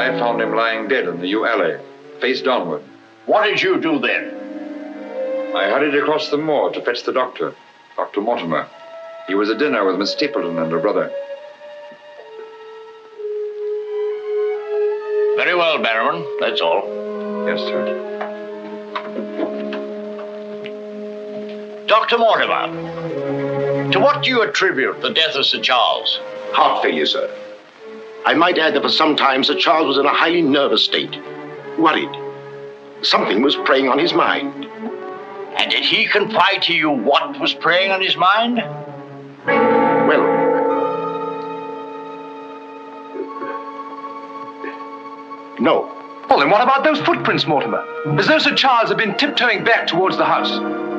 I found him lying dead in the yew alley, face downward. What did you do then? I hurried across the moor to fetch the doctor, Dr. Mortimer. He was at dinner with Miss Stapleton and her brother. Very well, Baron. That's all. Yes, sir. Dr. Mortimer, to what do you attribute the death of Sir Charles? Heart failure, sir. I might add that for some time Sir Charles was in a highly nervous state. Worried. Something was preying on his mind. And did he confide to you what was preying on his mind? Well, no. Well, then what about those footprints, Mortimer? As though Sir Charles had been tiptoeing back towards the house.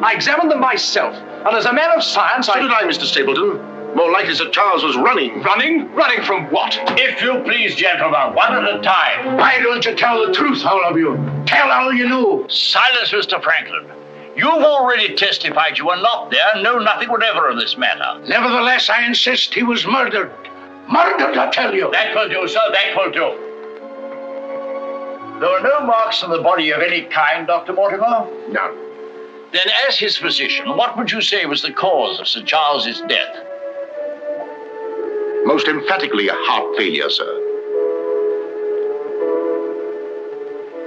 I examined them myself, and as a man of science, So did I, Mr. Stapleton. More likely Sir Charles was running. Running? Running from what? If you please, gentlemen, one at a time. Why don't you tell the truth, all of you? Tell all you know. Silence, Mr. Franklin. You've already testified you were not there and know nothing whatever of this matter. Nevertheless, I insist he was murdered. Murdered, I tell you. That will do, sir, that will do. There were no marks on the body of any kind, Dr. Mortimer? None. Then, as his physician, what would you say was the cause of Sir Charles's death? Most emphatically a heart failure, sir.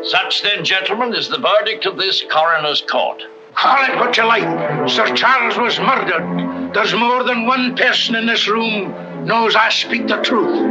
Such, then, gentlemen, is the verdict of this coroner's court. Call it what you like. Sir Charles was murdered. There's more than one person in this room knows I speak the truth.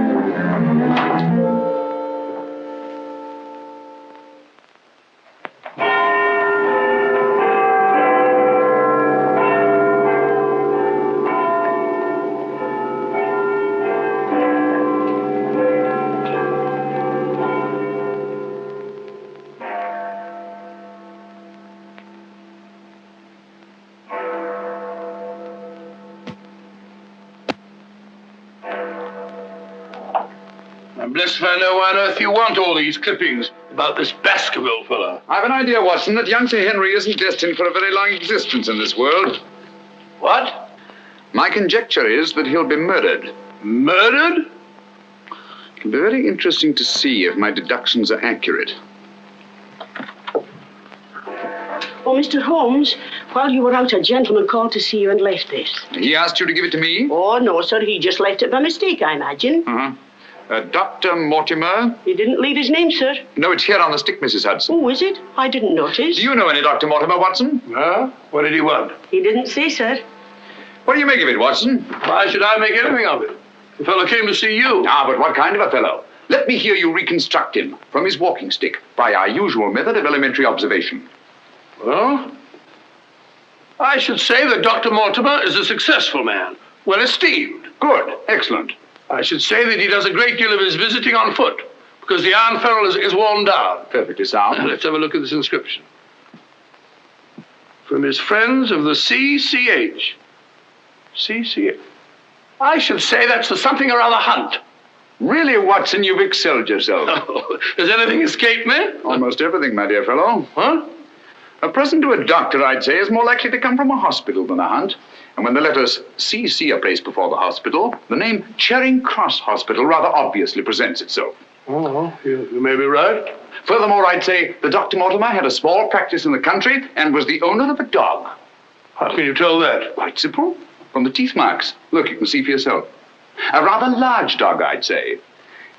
I'm blessed if I know why on earth you want all these clippings about this Baskerville fellow. I've an idea, Watson, that young Sir Henry isn't destined for a very long existence in this world. What? My conjecture is that he'll be murdered. Murdered? It'll be very interesting to see if my deductions are accurate. Oh, Mr. Holmes, while you were out, a gentleman called to see you and left this. He asked you to give it to me? Oh, no, sir. He just left it by mistake, I imagine. Uh-huh. Dr. Mortimer? He didn't leave his name, sir. No, it's here on the stick, Mrs. Hudson. Oh, is it? I didn't notice. Do you know any Dr. Mortimer, Watson? Huh? What did he want? He didn't say, sir. What do you make of it, Watson? Why should I make anything of it? The fellow came to see you. Ah, but what kind of a fellow? Let me hear you reconstruct him from his walking stick by our usual method of elementary observation. Well, I should say that Dr. Mortimer is a successful man, well esteemed. Good. Excellent. I should say that he does a great deal of his visiting on foot, because the iron ferrule is worn down. Perfectly sound. Let's have a look at this inscription. From his friends of the CCH. CCH. I should say that's the something or other hunt. Really, Watson, you've excelled yourself. Oh, does anything escape me? Almost everything, my dear fellow. Huh? A present to a doctor, I'd say, is more likely to come from a hospital than a hunt. And when the letters CC are placed before the hospital, the name Charing Cross Hospital rather obviously presents itself. Oh, you may be right. Furthermore, I'd say that Dr. Mortimer had a small practice in the country and was the owner of a dog. How can you tell that? Quite simple. From the teeth marks. Look, you can see for yourself. A rather large dog, I'd say.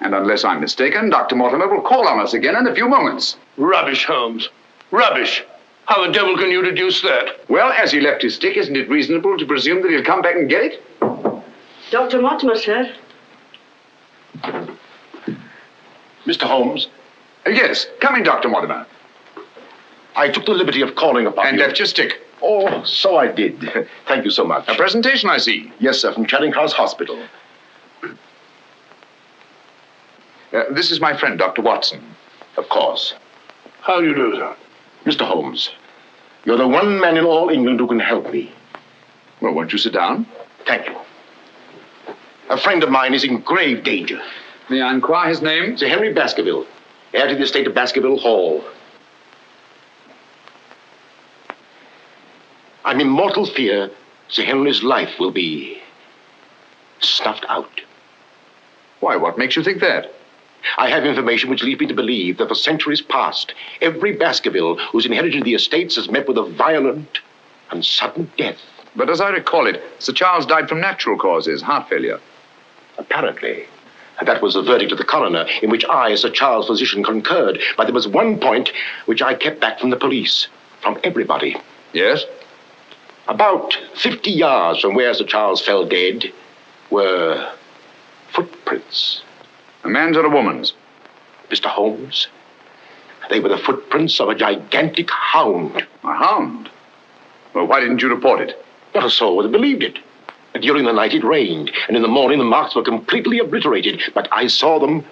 And unless I'm mistaken, Dr. Mortimer will call on us again in a few moments. Rubbish, Holmes. Rubbish. How the devil can you deduce that? Well, as he left his stick, isn't it reasonable to presume that he'll come back and get it? Dr. Mortimer, sir. Mr. Holmes, Yes, come in, Dr. Mortimer. I took the liberty of calling upon And you. left your stick. Oh, so I did. Thank you so much. A presentation, I see. Yes, sir, from Charing Cross Hospital. This is my friend, Dr. Watson. Of course. How do you do, sir? Mr. Holmes, you're the one man in all England who can help me. Well, won't you sit down? Thank you. A friend of mine is in grave danger. May I inquire his name? Sir Henry Baskerville, heir to the estate of Baskerville Hall. I'm in mortal fear Sir Henry's life will be snuffed out. Why, what makes you think that? I have information which leads me to believe that for centuries past, every Baskerville who's inherited the estates has met with a violent and sudden death. But as I recall it, Sir Charles died from natural causes, heart failure. Apparently. And that was the verdict of the coroner, in which I, as Sir Charles' physician, concurred. But there was one point which I kept back from the police, from everybody. Yes? About 50 yards from where Sir Charles fell dead were footprints. A man's or a woman's? Mr. Holmes, they were the footprints of a gigantic hound. A hound? Well, why didn't you report it? Not a soul would have believed it. During the night it rained, and in the morning the marks were completely obliterated, but I saw them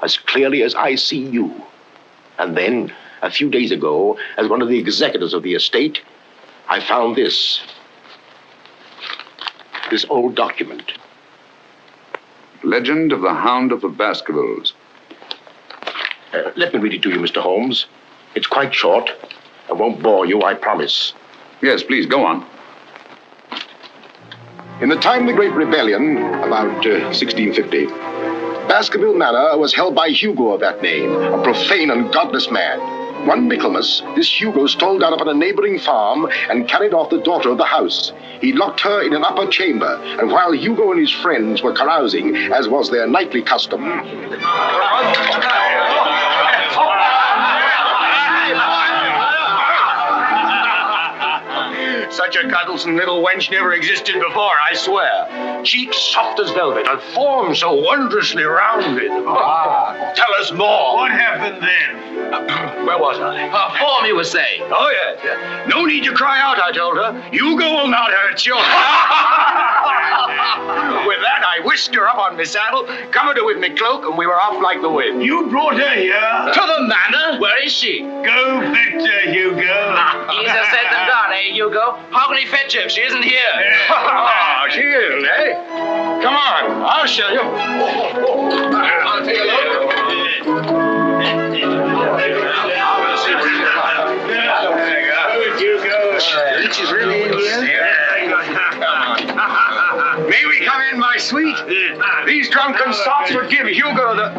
as clearly as I see you. And then, a few days ago, as one of the executors of the estate, I found this old document. Legend of the Hound of the Baskervilles. Let me read it to you, Mr. Holmes. It's quite short. I won't bore you, I promise. Yes, please, go on. In the time of the Great Rebellion, about 1650, Baskerville Manor was held by Hugo of that name, a profane and godless man. One Michaelmas, this Hugo stole down upon a neighboring farm and carried off the daughter of the house. He locked her in an upper chamber, and while Hugo and his friends were carousing, as was their nightly custom... Such a cuddlesome little wench never existed before, I swear. Cheeks soft as velvet, and form so wondrously rounded. Tell us more. What happened then? Where was I? Form, you were saying. Oh, yes. No need to cry out, I told her. Hugo will not hurt you. With that, I whisked her up on my saddle, covered her with my cloak, and we were off like the wind. You brought her here? To the manor? Where is she? Go fetch her, Hugo. Easier said than done, eh, Hugo? How can he fetch her if she isn't here? She isn't, eh? Come on, I'll show you. I'll take a look. She's really in here? May we come in, my sweet? These drunken sots would give Hugo the...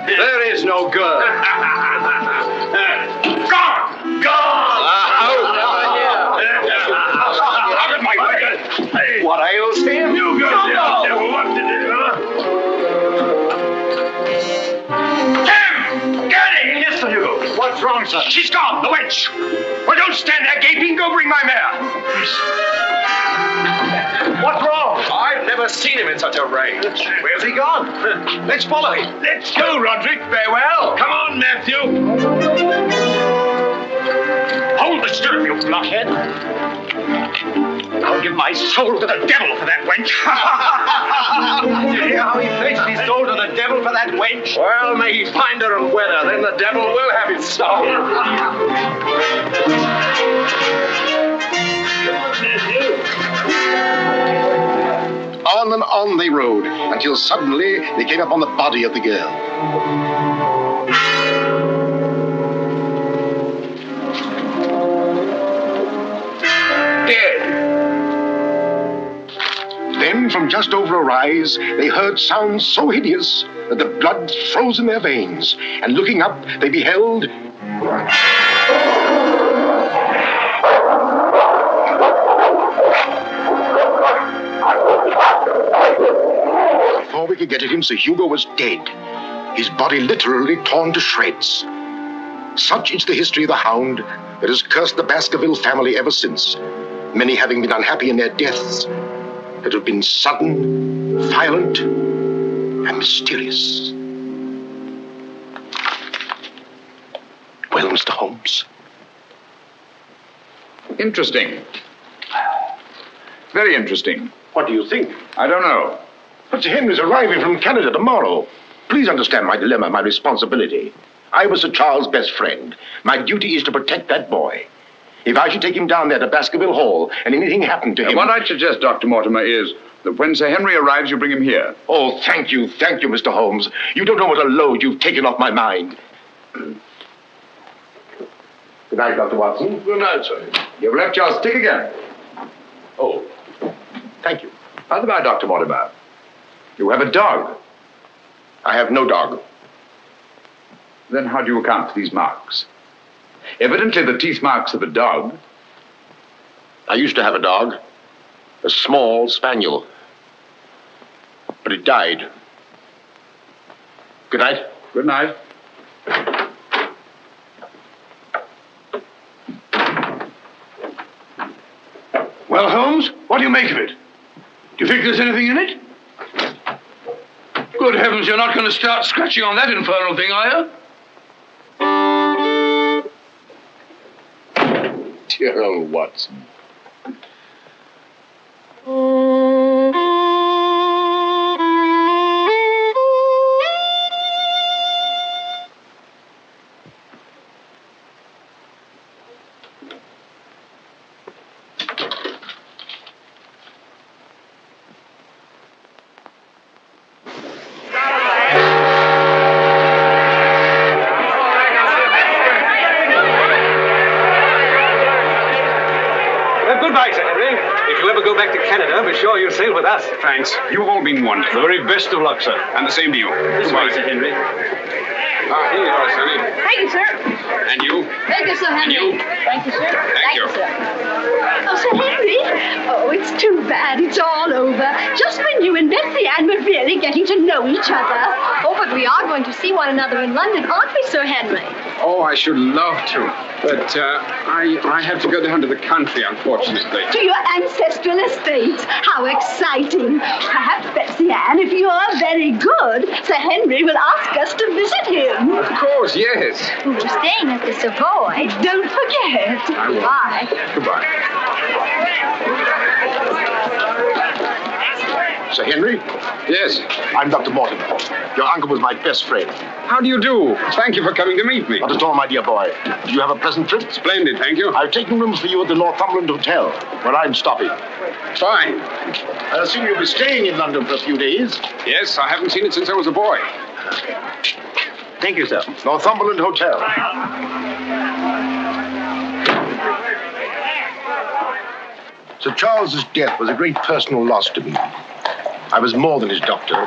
There is no girl. Gone! Gone! Out of my way! What ails him? Hugo, devil, what to do? Tim! Get it! Yes, sir, Hugo. What's wrong, sir? She's gone, the wench. Well, don't stand there gaping. Go bring my mare. What's wrong? I've never seen him in such a rage. Where's he gone? Let's follow him. Let's go, Roderick. Farewell. Come on, Matthew. Hold the stirrup, you blockhead. I'll give my soul to the devil for that wench. Did you hear how he pledged his soul to the devil for that wench? Well, may he find her and wed her, then the devil will have his soul. On and on they rode, until suddenly they came upon the body of the girl. Dead. Then, from just over a rise, they heard sounds so hideous that the blood froze in their veins, and looking up, they beheld... Before we could get at him, Sir Hugo was dead, his body literally torn to shreds. Such is the history of the Hound that has cursed the Baskerville family ever since, many having been unhappy in their deaths that have been sudden, violent, and mysterious. Well, Mr. Holmes? Interesting. Very interesting. What do you think? I don't know. But Sir Henry's arriving from Canada tomorrow. Please understand my dilemma, my responsibility. I was Sir Charles' best friend. My duty is to protect that boy. If I should take him down there to Baskerville Hall and anything happened to him... What I'd suggest, Dr. Mortimer, is that when Sir Henry arrives, you bring him here. Oh, thank you, Mr. Holmes. You don't know what a load you've taken off my mind. Good night, Dr. Watson. Good night, sir. You've left your stick again. Oh, thank you. By the by, Dr. Mortimer, you have a dog. I have no dog. Then how do you account for these marks? Evidently the teeth marks of a dog. I used to have a dog, a small spaniel, but it died. Good night. Good night. Well, Holmes, what do you make of it? Do you think there's anything in it? Good heavens, you're not going to start scratching on that infernal thing, are you? Dear old Watson. Goodbye, Sir Henry. If you ever go back to Canada, be sure you sail with us. Thanks. You've all been wonderful. The very best of luck, sir. And the same to you. Goodbye, Sir Henry. Here you are, Sonny. Thank you, sir. And you. Thank you, Sir Henry. And you. Thank you, sir. Thank you. Sir. Oh, Sir Henry. Oh, it's too bad it's all over. Just when you and Betsy Ann were really getting to know each other. Oh, but we are going to see one another in London, aren't we, Sir Henry? Oh, I should love to. But I have to go down to the country, unfortunately. To your ancestral estates. How exciting. Perhaps, Betsy Ann, if you are very good, Sir Henry will ask us to visit him. Of course, yes. We're staying at the Savoy. Don't forget. I will. Bye. Goodbye. Sir Henry? Yes. I'm Dr. Mortimer. Your uncle was my best friend. How do you do? Thank you for coming to meet me. Not at all, my dear boy. Do you have a pleasant trip? Splendid, thank you. I've taken rooms for you at the Northumberland Hotel, where I'm stopping. Fine. I assume you'll be staying in London for a few days. Yes, I haven't seen it since I was a boy. Thank you, sir. Northumberland Hotel. Sir Charles's death was a great personal loss to me. I was more than his doctor.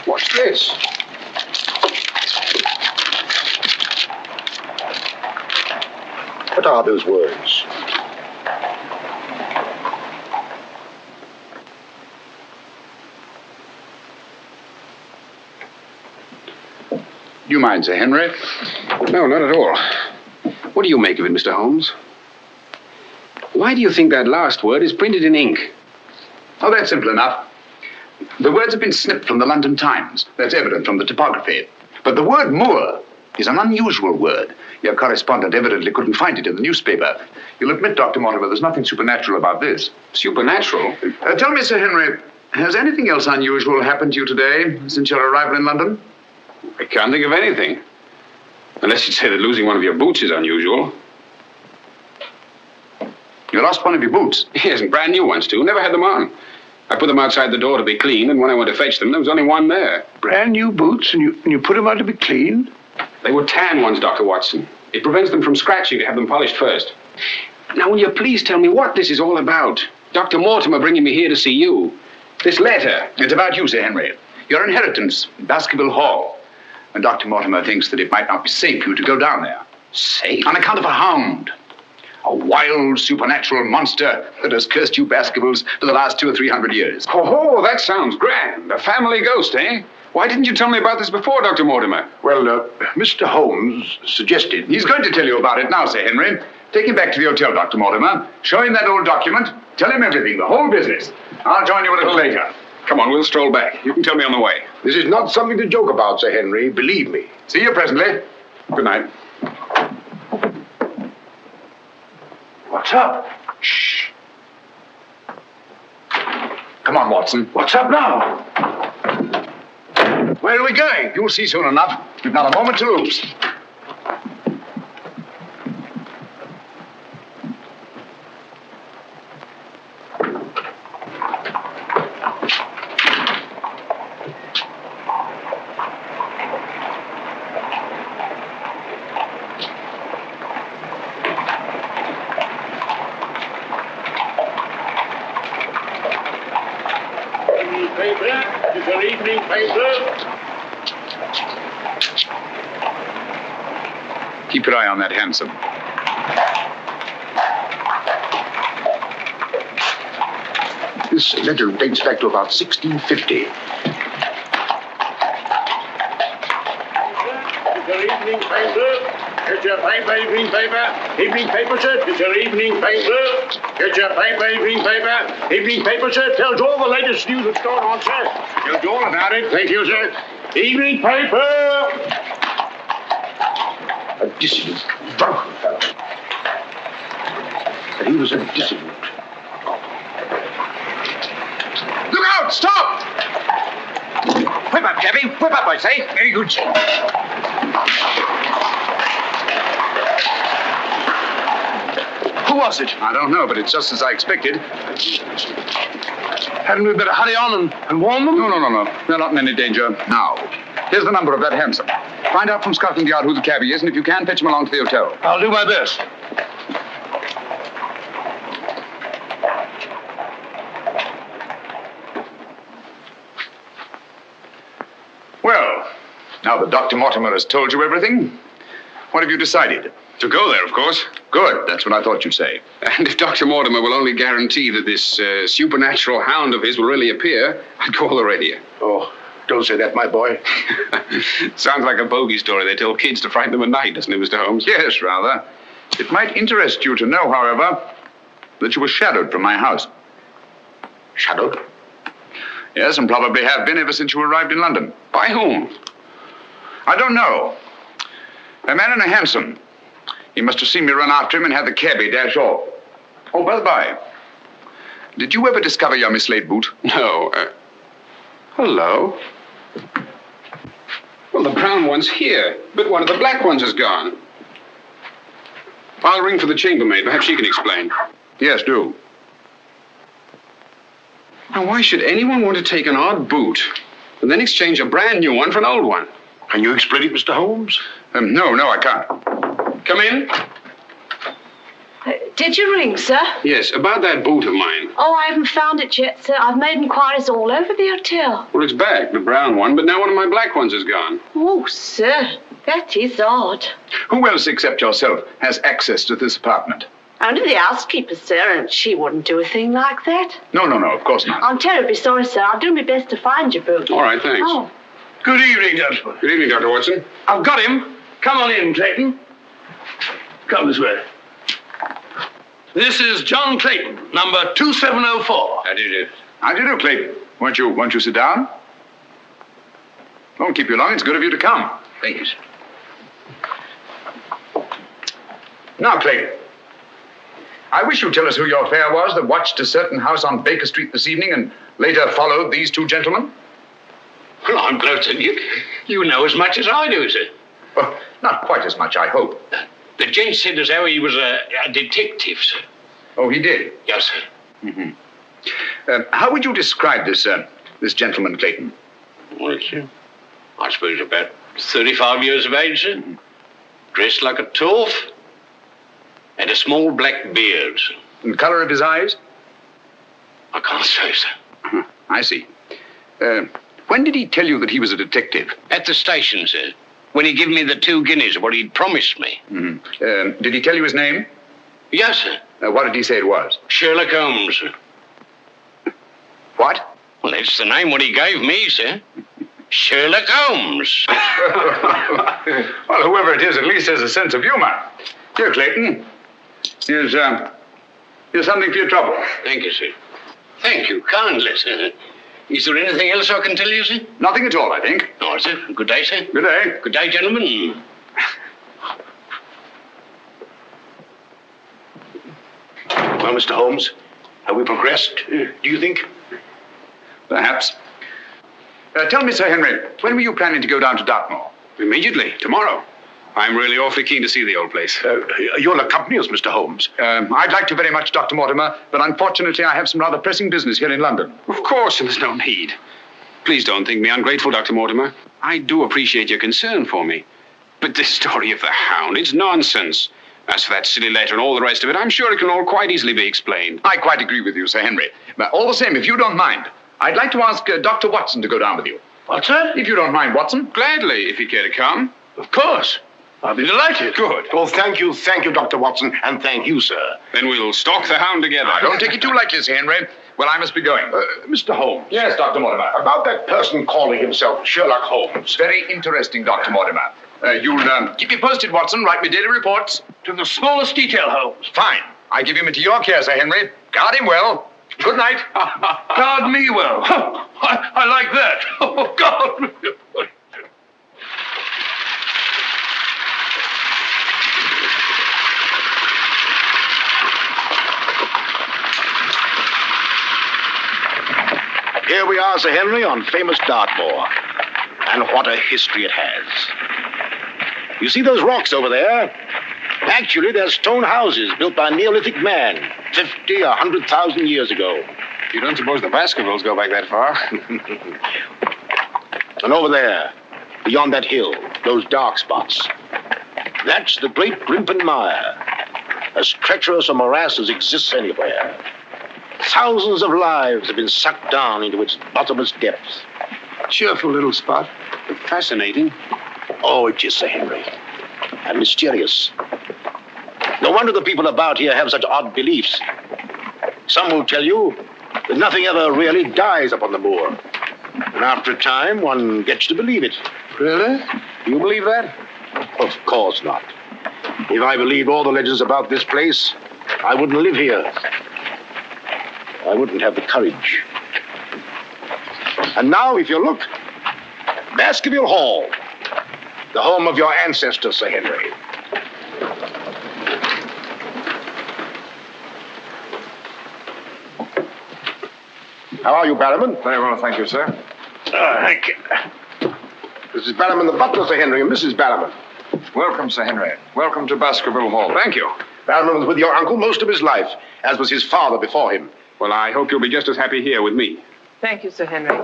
What's this? What are those words? You mind, Sir Henry? No, not at all. What do you make of it, Mr. Holmes? Why do you think that last word is printed in ink? Oh, that's simple enough. The words have been snipped from the London Times. That's evident from the typography. But the word moor is an unusual word. Your correspondent evidently couldn't find it in the newspaper. You'll admit, Dr. Mortimer, there's nothing supernatural about this. Supernatural? Tell me, Sir Henry, has anything else unusual happened to you today since your arrival in London? I can't think of anything. Unless you'd say that losing one of your boots is unusual. You lost one of your boots? Yes, and brand new ones, too. Never had them on. I put them outside the door to be cleaned, and when I went to fetch them, there was only one there. Brand new boots, and you put them out to be cleaned? They were tan ones, Dr. Watson. It prevents them from scratching to have them polished first. Now, will you please tell me what this is all about? Dr. Mortimer bringing me here to see you. This letter. It's about you, Sir Henry. Your inheritance, Baskerville Hall. And Dr. Mortimer thinks that it might not be safe for you to go down there. Safe? On account of a hound. A wild, supernatural monster that has cursed you Baskervilles for the last 200 or 300 years. Oh, that sounds grand. A family ghost, eh? Why didn't you tell me about this before, Dr. Mortimer? Well, Mr. Holmes suggested... He's going to tell you about it now, Sir Henry. Take him back to the hotel, Dr. Mortimer. Show him that old document. Tell him everything, the whole business. I'll join you a little later. Come on, we'll stroll back. You can tell me on the way. This is not something to joke about, Sir Henry. Believe me. See you presently. Good night. What's up? Shh. Come on, Watson. What's up now? Where are we going? You'll see soon enough. We've not a moment to lose. Good evening, paper. Keep your eye on that hansom. This letter dates back to about 1650. Good evening, paper. Get your paper, evening paper. Evening paper, sir. Get your evening paper. Get your paper, evening paper. Evening paper, sir. Tells all the latest news that's going on, sir. Tells you all about it. Thank you, sir. Evening paper. A dissident, drunken fellow. And he was a dissident. Look out! Stop! Whip up, Cabby. Whip up, I say. Very good, sir. Who was it? I don't know, but it's just as I expected. Hadn't we better hurry on and warn them? No. They're not in any danger now. Here's the number of that hansom. Find out from Scotland Yard who the cabby is, and if you can, fetch him along to the hotel. I'll do my best. Well, now that Dr. Mortimer has told you everything, what have you decided? To go there, of course. Good. That's what I thought you'd say. And if Dr. Mortimer will only guarantee that this supernatural hound of his will really appear, I'd call the radio. Oh, don't say that, my boy. Sounds like a bogey story they tell kids to frighten them at night, doesn't it, Mr. Holmes? Yes, rather. It might interest you to know, however, that you were shadowed from my house. Shadowed? Yes, and probably have been ever since you arrived in London. By whom? I don't know. A man in a hansom. He must have seen me run after him and had the cabby dash off. Oh, by the by, did you ever discover your mislaid boot? No. Hello? Well, the brown one's here, but one of the black ones is gone. I'll ring for the chambermaid. Perhaps she can explain. Yes, do. Now, why should anyone want to take an odd boot and then exchange a brand new one for an old one? Can you explain it, Mr. Holmes? No, I can't. Come in. Did you ring, sir? Yes, about that boot of mine. Oh, I haven't found it yet, sir. I've made inquiries all over the hotel. Well, it's back, the brown one, but now one of my black ones is gone. Oh, sir, that is odd. Who else except yourself has access to this apartment? Only the housekeeper, sir, and she wouldn't do a thing like that. No, of course not. I'm terribly sorry, sir. I'll do my best to find your boot. All right, thanks. Oh. Good evening, gentlemen. Good evening, Dr. Watson. I've got him. Come on in, Clayton. Come this way. This is John Clayton, number 2704. How do you do? How do you do, Clayton? Won't you sit down? Won't keep you long. It's good of you to come. Thank you, sir. Now, Clayton, I wish you'd tell us who your fare was that watched a certain house on Baker Street this evening and later followed these two gentlemen. Well, I'm glad to you know as much as I do, sir. Well, not quite as much, I hope. The gent said as how he was a detective, sir. Oh, he did? Yes, sir. Mm-hmm. How would you describe this gentleman, Clayton? Well, sir, I suppose about 35 years of age, sir. Dressed like a toff. And a small black beard, sir. And the color of his eyes? I can't say, sir. I see. When did he tell you that he was a detective? At the station, sir. When he gave me the 2 guineas, what he'd promised me. Mm-hmm. Did he tell you his name? Yes, sir. What did he say it was? Sherlock Holmes, sir. What? Well, that's the name what he gave me, sir. Sherlock Holmes. Well, whoever it is at least has a sense of humor. Here, Clayton. Here's something for your trouble. Thank you, sir. Thank you kindly, sir. Is there anything else I can tell you, sir? Nothing at all, I think. All right, sir. Good day, sir. Good day. Good day, gentlemen. Well, Mr. Holmes, have we progressed, do you think? Perhaps. Tell me, Sir Henry, when were you planning to go down to Dartmoor? Immediately, tomorrow. I'm really awfully keen to see the old place. You'll accompany us, Mr. Holmes. I'd like to very much, Dr. Mortimer, but unfortunately I have some rather pressing business here in London. Of course, and there's no need. Please don't think me ungrateful, Dr. Mortimer. I do appreciate your concern for me. But this story of the Hound, it's nonsense. As for that silly letter and all the rest of it, I'm sure it can all quite easily be explained. I quite agree with you, Sir Henry. But all the same, if you don't mind, I'd like to ask Dr. Watson to go down with you. What's that? If you don't mind, Watson. Gladly, if you care to come. Of course. I'll be delighted. Good. Oh, thank you, Dr. Watson, and thank you, sir. Then we'll stalk the Hound together. Now, don't take it too lightly, Sir Henry. Well, I must be going. Mr. Holmes. Yes, Dr. Mortimer. About that person calling himself Sherlock Holmes. Very interesting, Dr. Mortimer. You'll keep me posted, Watson. Write me daily reports. To the smallest detail, Holmes. Fine. I give him into your care, Sir Henry. Guard him well. Good night. Guard me well. I like that. Oh, God. Here we are, Sir Henry, on famous Dartmoor. And what a history it has. You see those rocks over there? Actually, they're stone houses built by a Neolithic man 50 or 100,000 years ago. You don't suppose the Baskervilles go back that far? And over there, beyond that hill, those dark spots. That's the great Grimpen Mire. As treacherous a morass as exists anywhere. Thousands of lives have been sucked down into its bottomless depths. Cheerful little spot. Fascinating. Oh, it is, Sir Henry. And mysterious. No wonder the people about here have such odd beliefs. Some will tell you that nothing ever really dies up on the moor. And after a time, one gets to believe it. Really? You believe that? Of course not. If I believed all the legends about this place, I wouldn't live here. I wouldn't have the courage. And now, if you look, Baskerville Hall, the home of your ancestors, Sir Henry. How are you, Barrowman? Very well, thank you, sir. Thank you. This is Barrowman the butler, Sir Henry, and Mrs. Barrowman. Welcome, Sir Henry. Welcome to Baskerville Hall. Thank you. Barrowman was with your uncle most of his life, as was his father before him. Well, I hope you'll be just as happy here with me. Thank you, Sir Henry.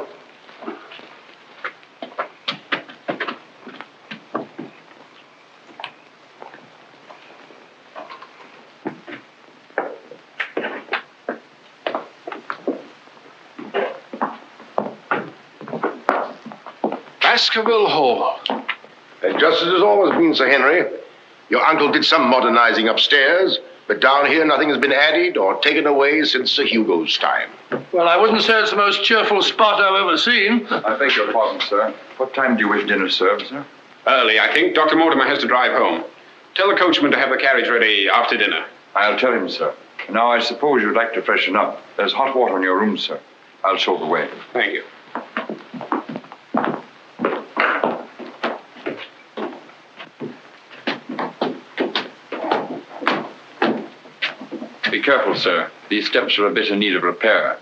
Baskerville Hall. And just as it's always been, Sir Henry, your uncle did some modernizing upstairs, but down here nothing has been added or taken away since Sir Hugo's time. Well, I wouldn't say it's the most cheerful spot I've ever seen. I beg your pardon, sir. What time do you wish dinner served, sir? Early, I think. Dr. Mortimer has to drive home. Tell the coachman to have the carriage ready after dinner. I'll tell him, sir. Now, I suppose you'd like to freshen up. There's hot water in your room, sir. I'll show the way. Thank you. Be careful, sir. These steps are a bit in need of repair.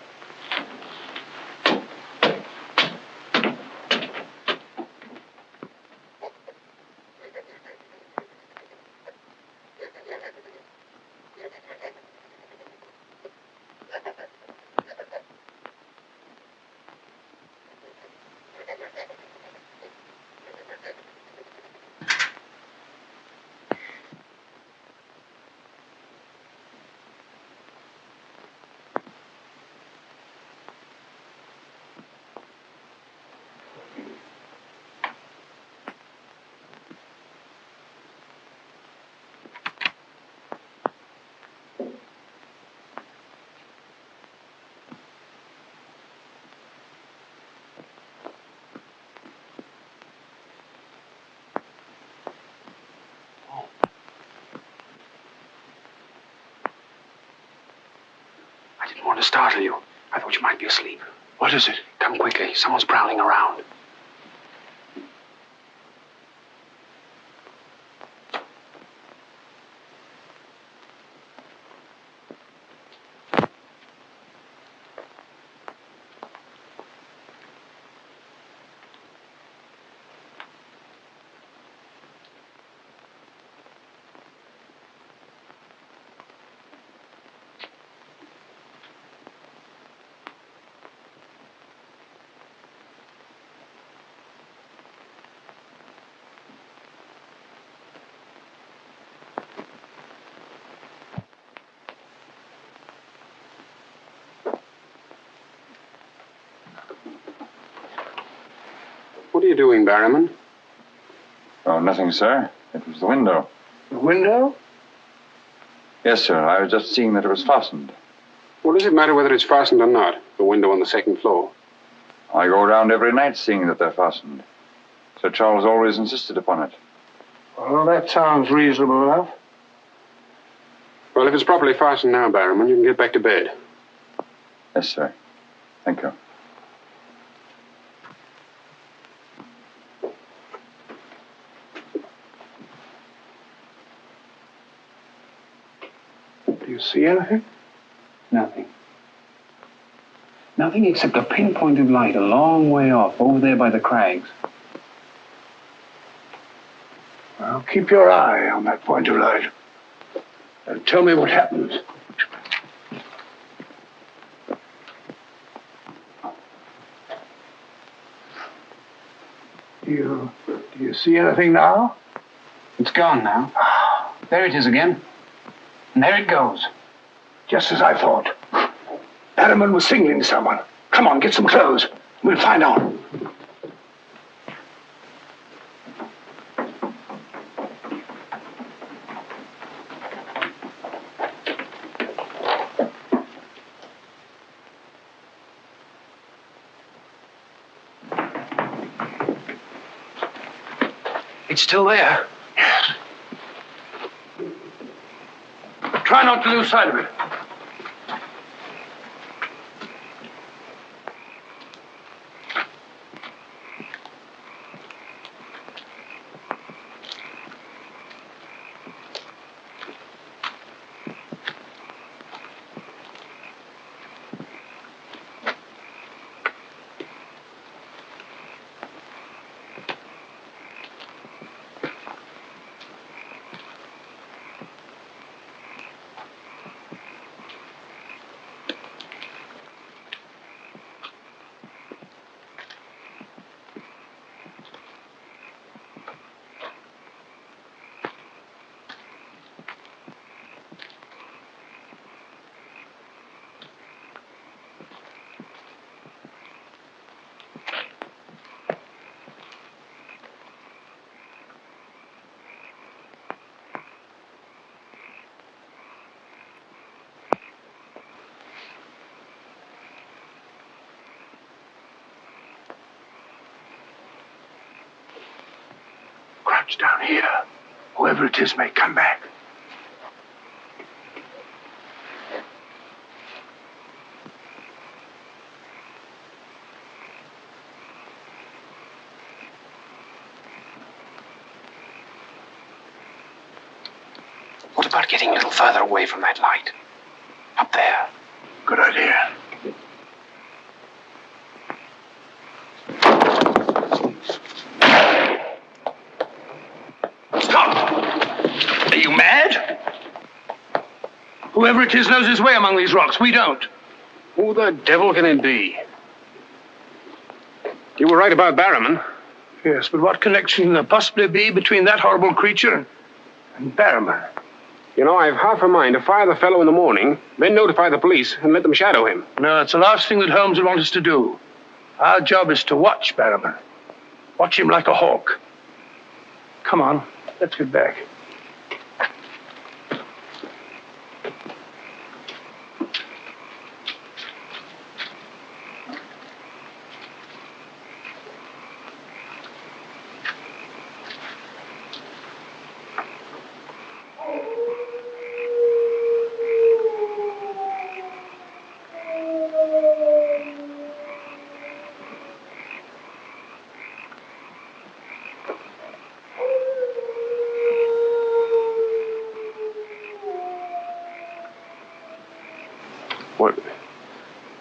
I didn't want to startle you. I thought you might be asleep. What is it? Come quickly. Someone's prowling around. What are you doing, Barrowman? Oh, nothing, sir. It was the window. The window? Yes, sir. I was just seeing that it was fastened. What does it matter whether it's fastened or not? The window on the second floor. I go around every night seeing that they're fastened. Sir Charles always insisted upon it. Well, that sounds reasonable enough. Well, if it's properly fastened now, Barrowman, you can get back to bed. Yes, sir. Thank you. Do you see anything? Nothing. Nothing except a pinpointed light a long way off, over there by the crags. Well, keep your eye on that point of light. And tell me what happens. Do you see anything now? It's gone now. There it is again. And there it goes. Just as I thought. Barrowman was signaling to someone. Come on, get some clothes. We'll find out. It's still there. Yes. Try not to lose sight of it. Crouch down here. Whoever it is may come back. What about getting a little further away from that light? Up there. Good idea. Stop! Are you mad? Whoever it is knows his way among these rocks. We don't. Who the devil can it be? You were right about Barrowman. Yes, but what connection can there possibly be between that horrible creature and Barrowman? You know, I've half a mind to fire the fellow in the morning, then notify the police and let them shadow him. No, it's the last thing that Holmes would want us to do. Our job is to watch Barrowman. Watch him like a hawk. Come on, let's get back.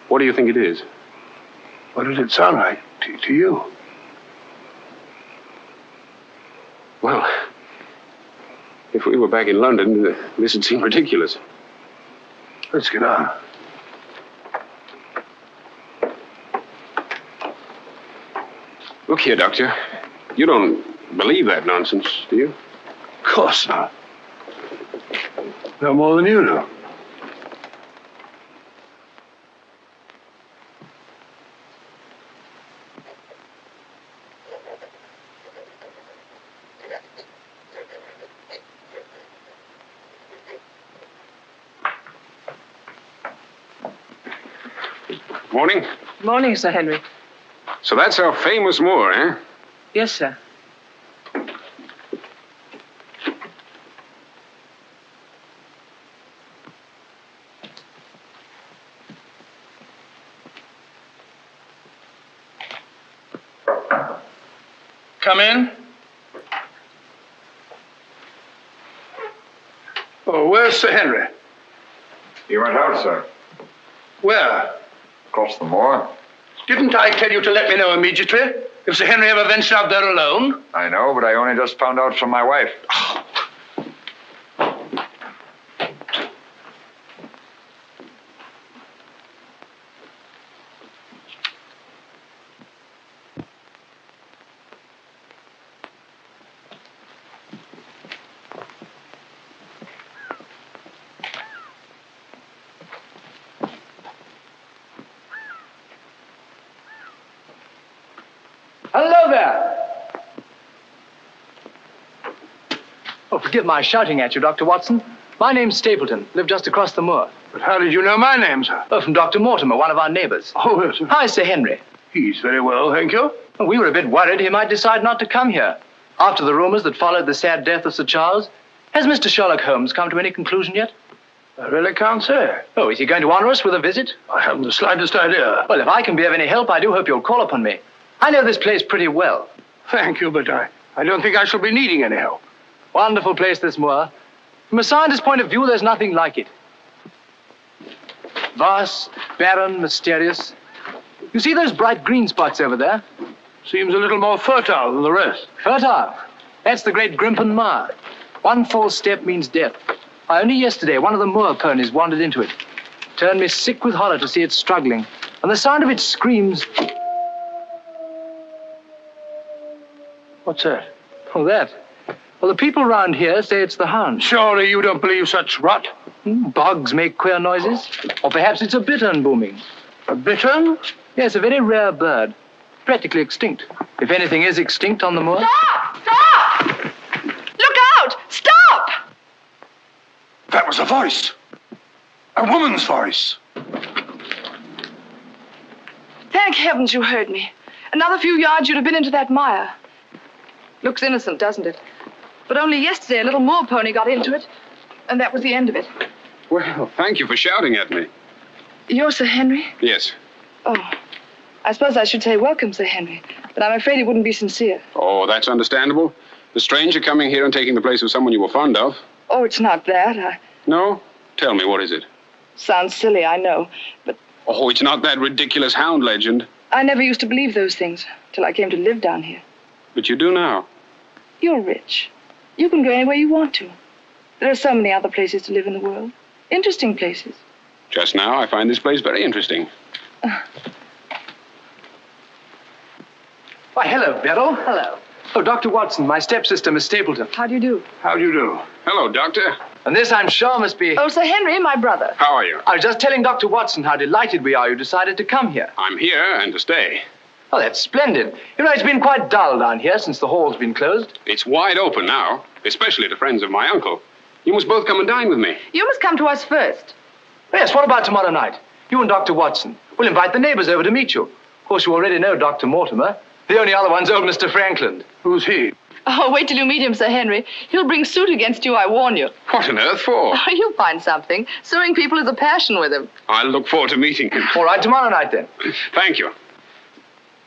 What do you think it is? What does it sound like to you? Well, if we were back in London, this would seem ridiculous. Let's get on. Look here, Doctor. You don't believe that nonsense, do you? Of course not. No more than you do. Morning. Morning, Sir Henry. So that's our famous Moor, eh? Yes, sir. Come in. Oh, where's Sir Henry? He went out, sir. Where? Across the moor. Didn't I tell you to let me know immediately if Sir Henry ever ventured out there alone? I know, but I only just found out from my wife. Hello there! Oh, forgive my shouting at you, Dr. Watson. My name's Stapleton. Live just across the moor. But how did you know my name, sir? Oh, from Dr. Mortimer, one of our neighbors. Oh, yes, sir. Hi, Sir Henry. He's very well, thank you. Well, we were a bit worried he might decide not to come here. After the rumors that followed the sad death of Sir Charles, has Mr. Sherlock Holmes come to any conclusion yet? I really can't say. Oh, is he going to honor us with a visit? I haven't the slightest idea. Well, if I can be of any help, I do hope you'll call upon me. I know this place pretty well. Thank you, but I don't think I shall be needing any help. Wonderful place, this moor. From a scientist's point of view, there's nothing like it. Vast, barren, mysterious. You see those bright green spots over there? Seems a little more fertile than the rest. Fertile? That's the great Grimpen Moor. One false step means death. Only yesterday, one of the moor ponies wandered into it. Turned me sick with horror to see it struggling. And the sound of its screams... What's that? Oh, that? Well, the people round here say it's the Hound. Surely you don't believe such rot? Bogs make queer noises. Or perhaps it's a bittern booming. A bittern? Yes, a very rare bird. Practically extinct. If anything is extinct on the moor. Stop! Stop! Look out! Stop! That was a voice. A woman's voice. Thank heavens you heard me. Another few yards, you'd have been into that mire. Looks innocent, doesn't it? But only yesterday, a little moor pony got into it, and that was the end of it. Well, thank you for shouting at me. You're Sir Henry? Yes. Oh, I suppose I should say welcome, Sir Henry, but I'm afraid it wouldn't be sincere. Oh, that's understandable. The stranger coming here and taking the place of someone you were fond of. Oh, it's not that. No? Tell me, what is it? Sounds silly, I know, but Oh, it's not that ridiculous Hound legend. I never used to believe those things till I came to live down here. But you do now. You're rich. You can go anywhere you want to. There are so many other places to live in the world. Interesting places. Just now, I find this place very interesting. Why, hello, Beryl. Hello. Oh, Dr. Watson, my stepsister, Miss Stapleton. How do you do? How do you do? Hello, Doctor. And this, I'm sure, must be... Oh, Sir Henry, my brother. How are you? I was just telling Dr. Watson how delighted we are you decided to come here. I'm here and to stay. Oh, that's splendid. You know, it's been quite dull down here since the hall's been closed. It's wide open now, especially to friends of my uncle. You must both come and dine with me. You must come to us first. Yes, what about tomorrow night? You and Dr. Watson. We'll invite the neighbors over to meet you. Of course, you already know Dr. Mortimer. The only other one's old Mr. Franklin. Who's he? Oh, wait till you meet him, Sir Henry. He'll bring suit against you, I warn you. What on earth for? Oh, you'll find something. Suing people is a passion with him. I'll look forward to meeting him. All right, tomorrow night, then. Thank you.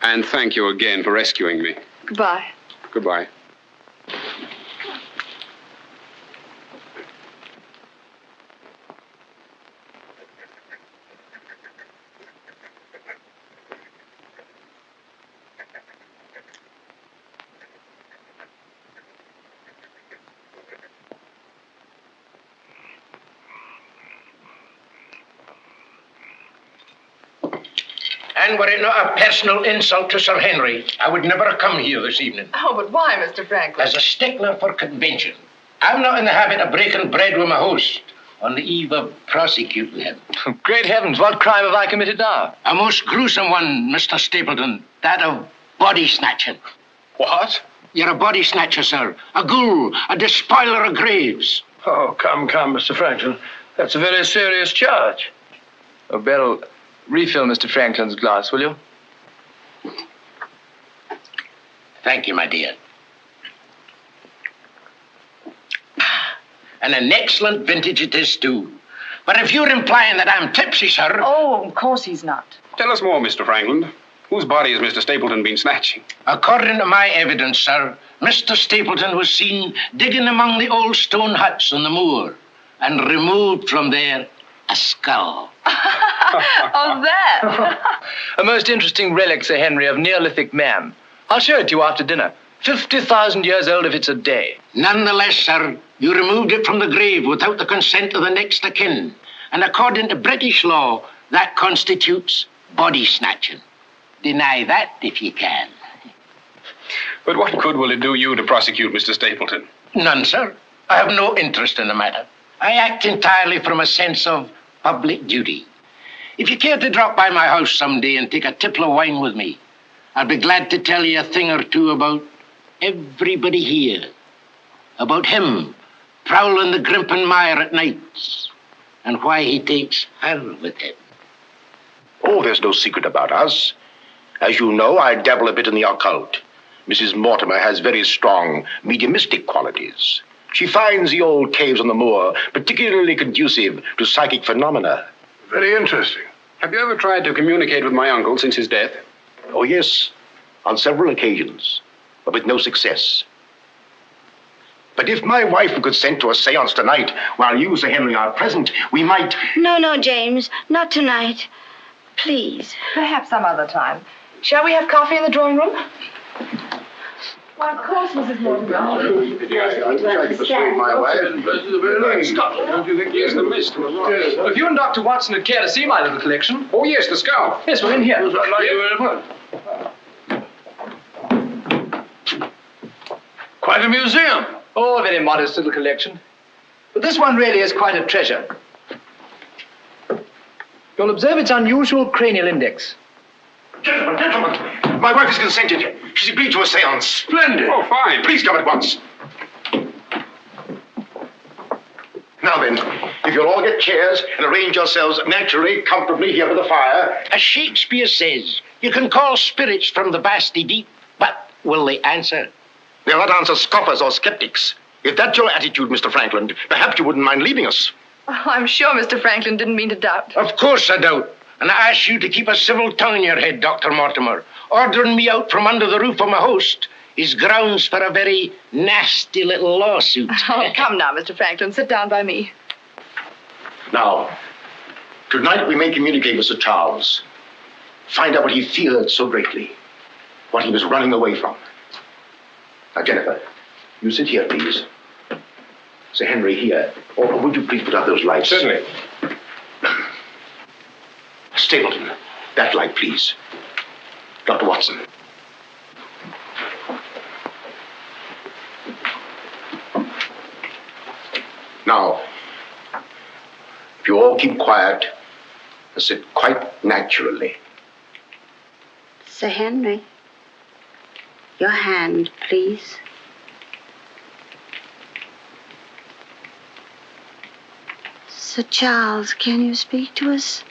And thank you again for rescuing me. Goodbye. Goodbye. And were it not a personal insult to Sir Henry, I would never have come here this evening. Oh, but why, Mr. Franklin? As a stickler for convention. I'm not in the habit of breaking bread with my host on the eve of prosecuting him. Great heavens, what crime have I committed now? A most gruesome one, Mr. Stapleton. That of body snatching. What? You're a body snatcher, sir. A ghoul, a despoiler of graves. Oh, come, Mr. Franklin. That's a very serious charge. Oh, Beryl, Refill Mr. Franklin's glass, will you? Thank you, my dear. And an excellent vintage it is, too. But if you're implying that I'm tipsy, sir... Oh, of course he's not. Tell us more, Mr. Franklin. Whose body has Mr. Stapleton been snatching? According to my evidence, sir, Mr. Stapleton was seen digging among the old stone huts on the moor and removed from there a skull. Oh, that. A most interesting relic, Sir Henry, of Neolithic man. I'll show it to you after dinner. 50,000 years old if it's a day. Nonetheless, sir, you removed it from the grave without the consent of the next of kin. And according to British law, that constitutes body snatching. Deny that if you can. But what good will it do you to prosecute Mr. Stapleton? None, sir. I have no interest in the matter. I act entirely from a sense of public duty. If you care to drop by my house someday and take a tipple of wine with me, I'll be glad to tell you a thing or two about everybody here. About him prowling the Grimpen Mire at nights and why he takes her with him. Oh, there's no secret about us. As you know, I dabble a bit in the occult. Mrs. Mortimer has very strong mediumistic qualities. She finds the old caves on the moor particularly conducive to psychic phenomena. Very interesting. Have you ever tried to communicate with my uncle since his death? Oh, yes, on several occasions, but with no success. But if my wife would consent to a seance tonight, while you, Sir Henry, are present, we might... No, James, not tonight. Please. Perhaps some other time. Shall we have coffee in the drawing room? Why, of course, Mrs. Mortimer. Don't you think there's the mist? If you and Dr. Watson would care to see my little collection. Oh, yes, the skull. Yes, we're in here. I'd like you very much. Quite a museum. Oh, a very modest little collection. But this one really is quite a treasure. You'll observe its unusual cranial index. Gentlemen, my wife has consented. She's agreed to a seance. Splendid. Oh, fine. Please come at once. Now then, if you'll all get chairs and arrange yourselves naturally, comfortably here by the fire. As Shakespeare says, you can call spirits from the vasty deep, but will they answer? They'll not answer scoffers or skeptics. If that's your attitude, Mr. Franklin, perhaps you wouldn't mind leaving us. Oh, I'm sure Mr. Franklin didn't mean to doubt. Of course I doubt. And I ask you to keep a civil tongue in your head, Dr. Mortimer. Ordering me out from under the roof of my host is grounds for a very nasty little lawsuit. Oh, come now, Mr. Franklin. Sit down by me. Now, tonight we may communicate with Sir Charles. Find out what he feared so greatly. What he was running away from. Now, Jennifer, you sit here, please. Sir Henry, here. Or would you please put out those lights? Certainly. Stapleton, that light, please. Dr. Watson. Now, if you all keep quiet and sit quite naturally. Sir Henry, your hand, please. Sir Charles, can you speak to us?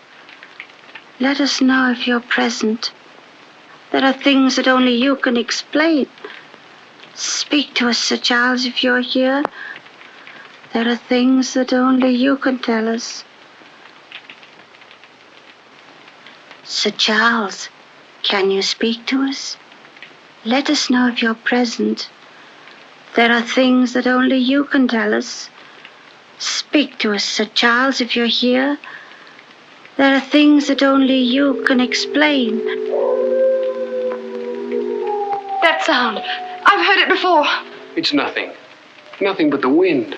Let us know if you're present. There are things that only you can explain. Speak to us, Sir Charles, if you're here. There are things that only you can tell us. Sir Charles, can you speak to us? Let us know if you're present. There are things that only you can tell us. Speak to us, Sir Charles, if you're here. There are things that only you can explain. That sound. I've heard it before. It's nothing. Nothing but the wind.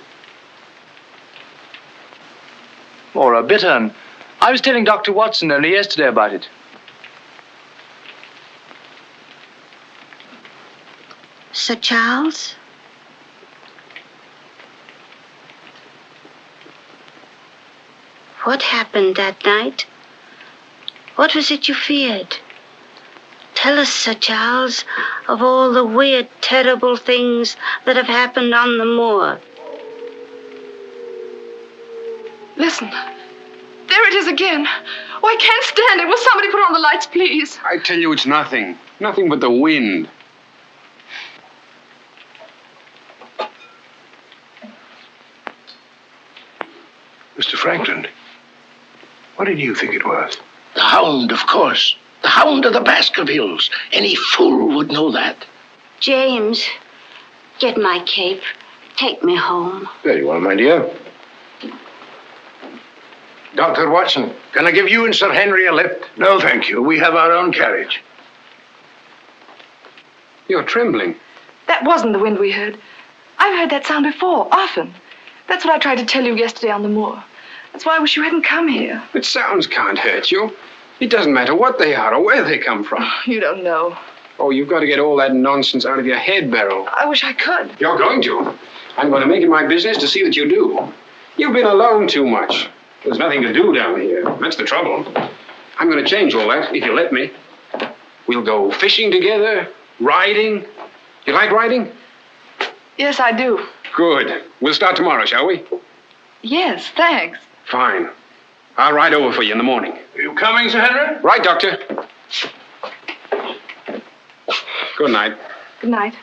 Or a bittern. I was telling Dr. Watson only yesterday about it. Sir Charles? What happened that night? What was it you feared? Tell us, Sir Charles, of all the weird, terrible things that have happened on the moor. Listen. There it is again. Oh, I can't stand it. Will somebody put on the lights, please? I tell you, it's nothing. Nothing but the wind. Mr. Franklin, what did you think it was? The Hound, of course. The Hound of the Baskervilles. Any fool would know that. James, get my cape. Take me home. Very well, my dear. Dr. Watson, can I give you and Sir Henry a lift? No, thank you. We have our own carriage. You're trembling. That wasn't the wind we heard. I've heard that sound before, often. That's what I tried to tell you yesterday on the moor. That's why I wish you hadn't come here. But sounds can't hurt you. It doesn't matter what they are or where they come from. You don't know. Oh, you've got to get all that nonsense out of your head, Beryl. I wish I could. You're going to. I'm going to make it my business to see that you do. You've been alone too much. There's nothing to do down here. That's the trouble. I'm going to change all that, if you let me. We'll go fishing together, riding. You like riding? Yes, I do. Good. We'll start tomorrow, shall we? Yes, thanks. Fine. I'll ride over for you in the morning. Are you coming, Sir Henry? Right, Doctor. Good night. Good night.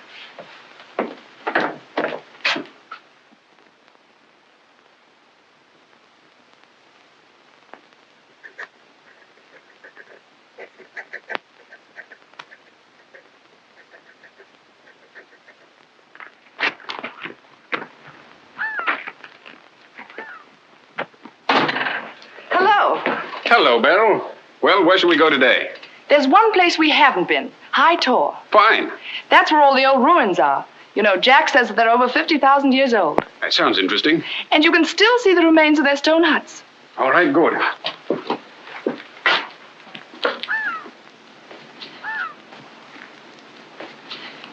Hello, Beryl. Well, where shall we go today? There's one place we haven't been. High Tor. Fine. That's where all the old ruins are. You know, Jack says that they're over 50,000 years old. That sounds interesting. And you can still see the remains of their stone huts. All right, good.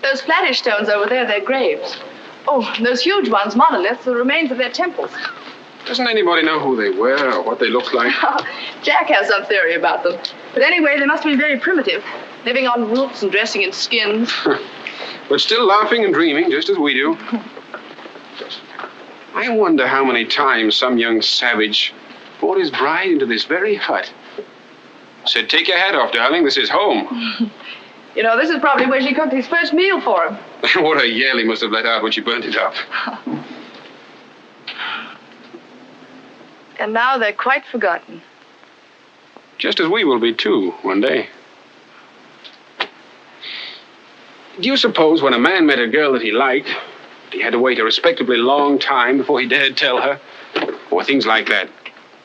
Those flattish stones over there, they're graves. Oh, and those huge ones, monoliths, the remains of their temples. Doesn't anybody know who they were or what they looked like? Jack has some theory about them. But anyway, they must be very primitive, living on roots and dressing in skins. But still laughing and dreaming, just as we do. I wonder how many times some young savage brought his bride into this very hut. Said, take your hat off, darling, this is home. You know, this is probably where she cooked his first meal for him. What a yell he must have let out when she burnt it up. And now they're quite forgotten. Just as we will be, too, one day. Do you suppose when a man met a girl that he liked, he had to wait a respectably long time before he dared tell her? Or things like that,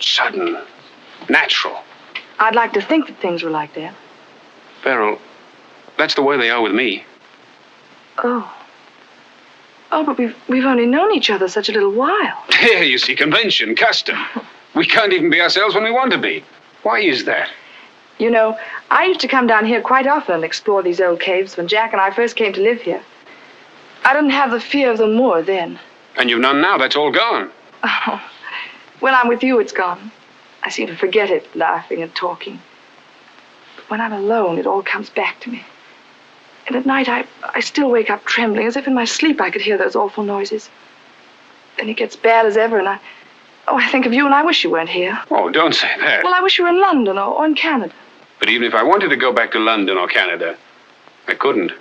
sudden, natural? I'd like to think that things were like that. Beryl, that's the way they are with me. Oh. Oh, but we've only known each other such a little while. There, you see, convention, custom. We can't even be ourselves when we want to be. Why is that? You know, I used to come down here quite often and explore these old caves when Jack and I first came to live here. I didn't have the fear of the moor then. And you've none now, that's all gone. Oh, when I'm with you, it's gone. I seem to forget it, laughing and talking. But when I'm alone, it all comes back to me. And at night, I still wake up trembling, as if in my sleep I could hear those awful noises. Then it gets bad as ever, and I think of you, and I wish you weren't here. Oh, don't say that. Well, I wish you were in London or in Canada. But even if I wanted to go back to London or Canada, I couldn't.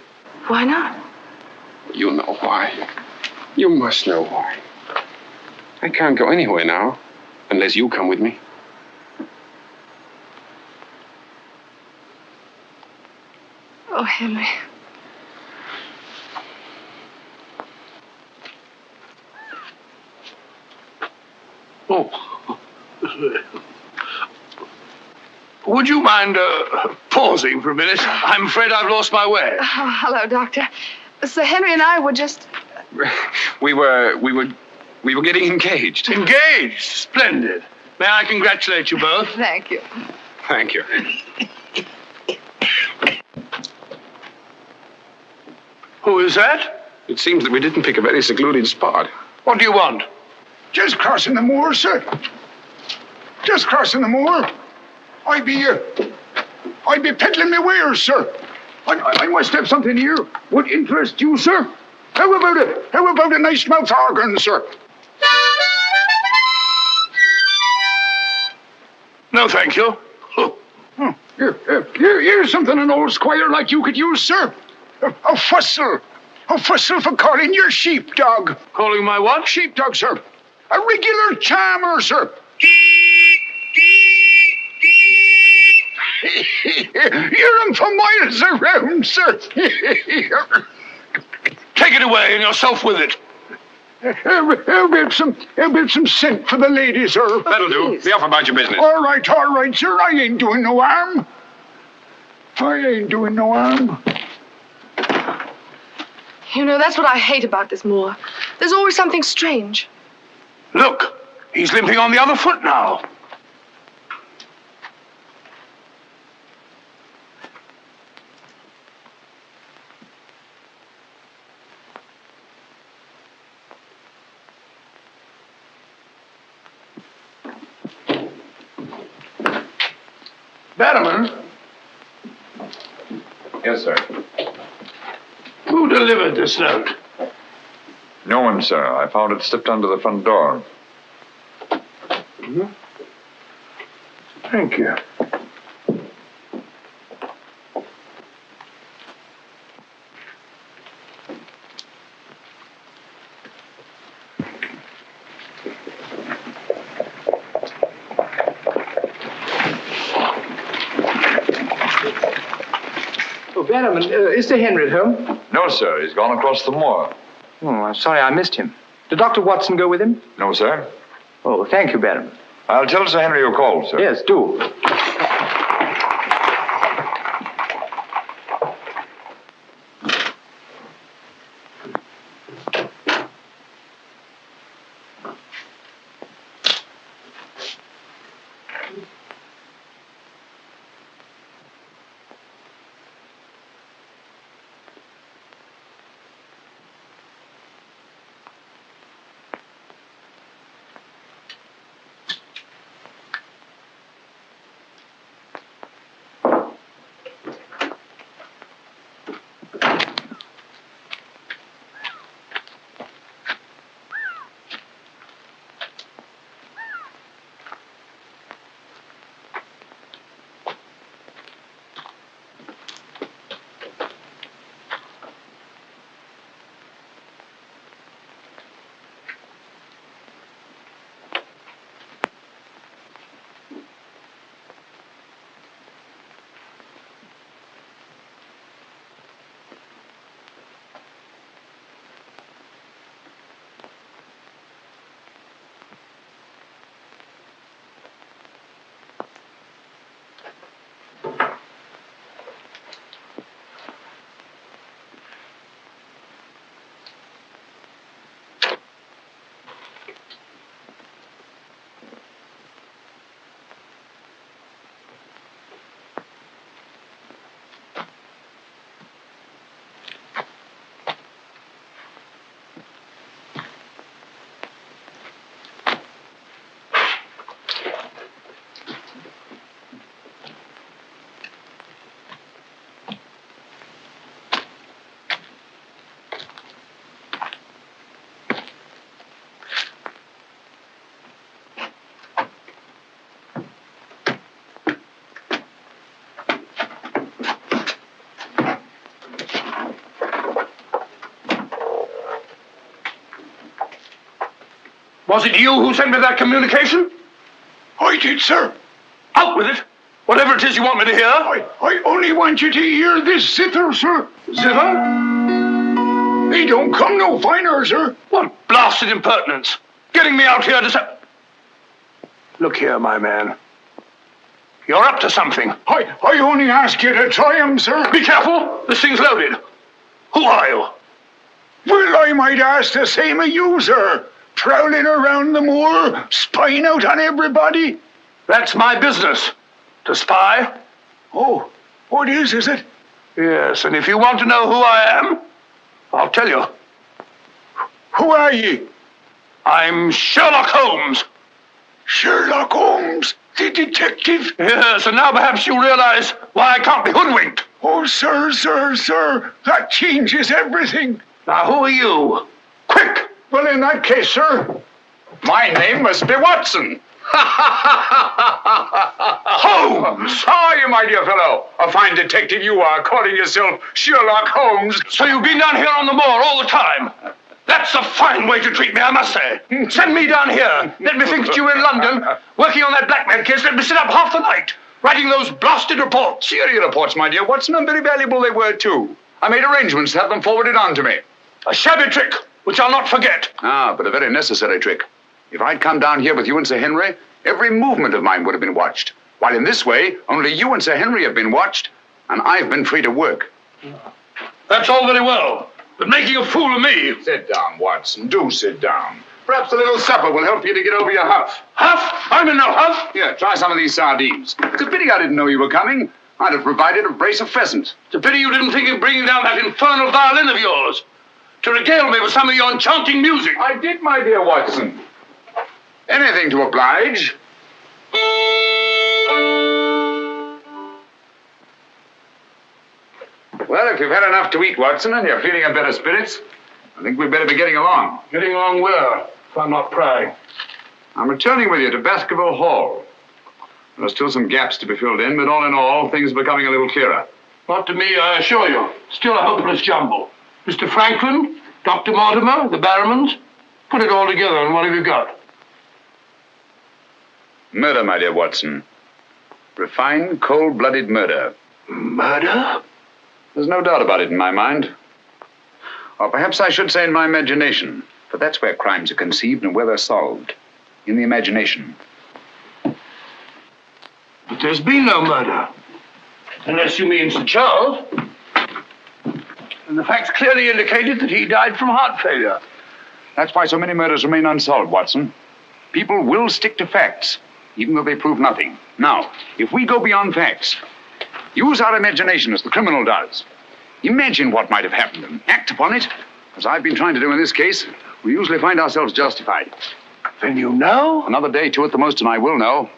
Why not? You know why. You must know why. I can't go anywhere now, unless you come with me. Oh, Henry. Oh. Would you mind pausing for a minute? I'm afraid I've lost my way. Oh, hello, Doctor. Sir Henry and I were just... We were getting engaged. Engaged? Splendid. May I congratulate you both? Thank you. Thank you. Who is that? It seems that we didn't pick a very secluded spot. What do you want? Just crossing the moor, sir. Just crossing the moor. I be peddling my wares, sir. I must have something here would interest you, sir. How about it? How about a nice mouth organ, sir? No, thank you. Here's something an old squire like you could use, sir. A fussel. A fussel for calling your sheepdog. Calling my what? Sheepdog, sir. A regular charmer, sir. Hear him for miles around, sir. Take it away and yourself with it. I'll get some scent for the lady, sir. That'll do. Be off about your business. All right, sir. I ain't doing no harm. You know, that's what I hate about this moor. There's always something strange. Look, he's limping on the other foot now. Bannerman? Yes, sir. Who delivered this note? No one, sir. I found it slipped under the front door. Thank you. Bannerman, is Sir Henry at home? No, sir. He's gone across the moor. Oh, I'm sorry I missed him. Did Dr. Watson go with him? No, sir. Oh, thank you, Bannerman. I'll tell Sir Henry you called, sir. Yes, do. Was it you who sent me that communication? I did, sir. Out with it. Whatever it is you want me to hear. I only want you to hear this zither, sir. Zither? He don't come no finer, sir. What blasted impertinence. Getting me out here to say... Look here, my man. You're up to something. I only ask you to try him, sir. Be careful. This thing's loaded. Who are you? Well, I might ask the same of you, sir. Prowling around the moor, spying out on everybody. That's my business. To spy. Oh, what is it? Yes, and if you want to know who I am, I'll tell you. Who are ye? I'm Sherlock Holmes. Sherlock Holmes, the detective? Yes, and now perhaps you realize why I can't be hoodwinked. Oh, sir, that changes everything. Now, who are you? Quick! Well, in that case, sir... My name must be Watson. Holmes! How are you, my dear fellow? A fine detective you are, calling yourself Sherlock Holmes. So you've been down here on the moor all the time? That's a fine way to treat me, I must say. Send me down here. Let me think that you were in London, working on that blackmail case. Let me sit up half the night, writing those blasted reports. Serious reports, my dear, Watson, and very valuable they were, too. I made arrangements to have them forwarded on to me. A shabby trick, which I'll not forget. Ah, but a very necessary trick. If I'd come down here with you and Sir Henry, every movement of mine would have been watched. While in this way, only you and Sir Henry have been watched, and I've been free to work. That's all very well, but making a fool of me. Sit down, Watson. Do sit down. Perhaps a little supper will help you to get over your huff. Huff? I'm in no huff. Here, try some of these sardines. It's a pity I didn't know you were coming. I'd have provided a brace of pheasants. It's a pity you didn't think of bringing down that infernal violin of yours to regale me with some of your enchanting music. I did, my dear Watson. Anything to oblige. Well, if you've had enough to eat, Watson, and you're feeling in better spirits, I think we'd better be getting along. Getting along where, if I'm not prying? I'm returning with you to Baskerville Hall. There are still some gaps to be filled in, but all in all, things are becoming a little clearer. Not to me, I assure you. Still a hopeless jumble. Mr. Franklin, Dr. Mortimer, the Barrowmans. Put it all together, and what have you got? Murder, my dear Watson. Refined, cold-blooded murder. Murder? There's no doubt about it in my mind. Or perhaps I should say in my imagination, for that's where crimes are conceived and where they're solved. In the imagination. But there's been no murder. Unless you mean Sir Charles. And the facts clearly indicated that he died from heart failure. That's why so many murders remain unsolved, Watson. People will stick to facts, even though they prove nothing. Now, if we go beyond facts, use our imagination as the criminal does. Imagine what might have happened and act upon it. As I've been trying to do in this case, we usually find ourselves justified. Then you know? Another day, two at the most, and I will know.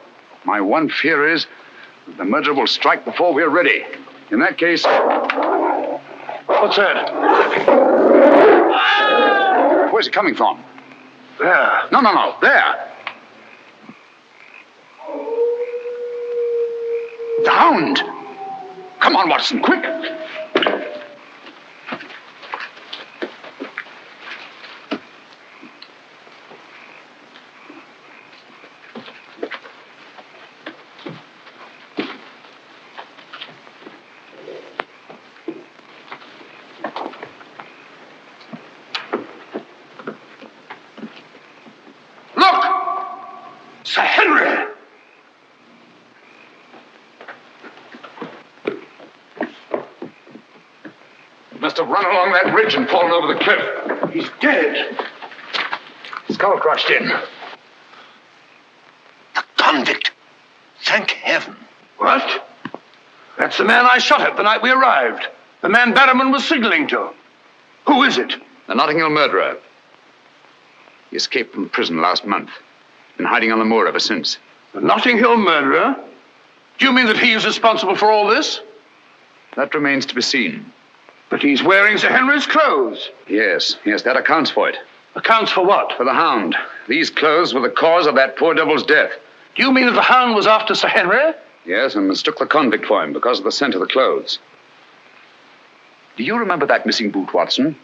My one fear is that the murderer will strike before we're ready. In that case... What's that? Where's it coming from? There. No. There. The Hound. Come on, Watson, quick. Sir Henry! He must have run along that ridge and fallen over the cliff. He's dead. Skull crushed in. The convict. Thank heaven. What? That's the man I shot at the night we arrived. The man Barrowman was signaling to. Who is it? The Notting Hill murderer. He escaped from prison last month. Been hiding on the moor ever since. The Notting Hill murderer? Do you mean that he is responsible for all this? That remains to be seen. But he's wearing Sir Henry's clothes. Yes, that accounts for it. Accounts for what? For the Hound. These clothes were the cause of that poor devil's death. Do you mean that the Hound was after Sir Henry? Yes, and mistook the convict for him because of the scent of the clothes. Do you remember that missing boot, Watson?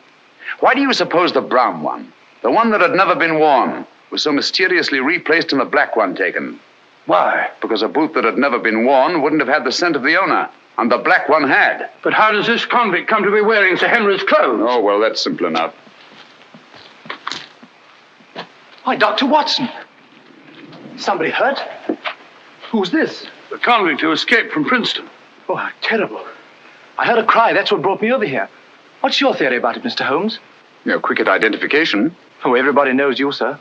Why do you suppose the brown one, the one that had never been worn, was so mysteriously replaced and the black one taken? Why? Because a boot that had never been worn wouldn't have had the scent of the owner, and the black one had. But how does this convict come to be wearing Sir Henry's clothes? Oh, well, that's simple enough. Why, Dr. Watson. Somebody hurt? Who's this? The convict who escaped from Princeton. Oh, how terrible. I heard a cry. That's what brought me over here. What's your theory about it, Mr. Holmes? You're quick at identification. Oh, everybody knows you, sir.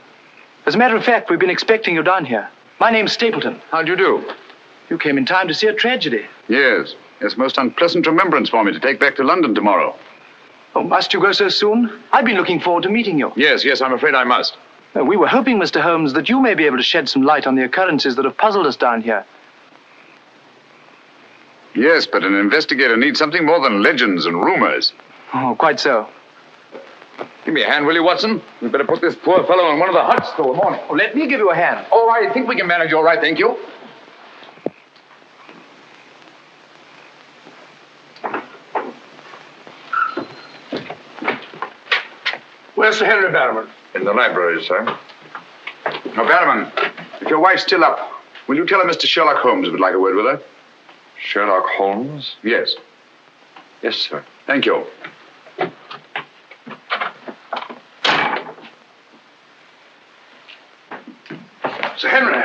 As a matter of fact, we've been expecting you down here. My name's Stapleton. How do you do? You came in time to see a tragedy. Yes, most unpleasant remembrance for me to take back to London tomorrow. Oh, must you go so soon? I've been looking forward to meeting you. Yes, I'm afraid I must. We were hoping, Mr. Holmes, that you may be able to shed some light on the occurrences that have puzzled us down here. Yes, but an investigator needs something more than legends and rumors. Oh, quite so. Give me a hand, will you, Watson? We'd better put this poor fellow in one of the huts till the morning. Oh, let me give you a hand. Oh, I think we can manage all right, thank you. Where's Sir Henry Barrowman? In the library, sir. Now, Barrowman, if your wife's still up, will you tell her Mr. Sherlock Holmes would like a word with her? Sherlock Holmes? Yes. Yes, sir. Thank you. Sir Henry.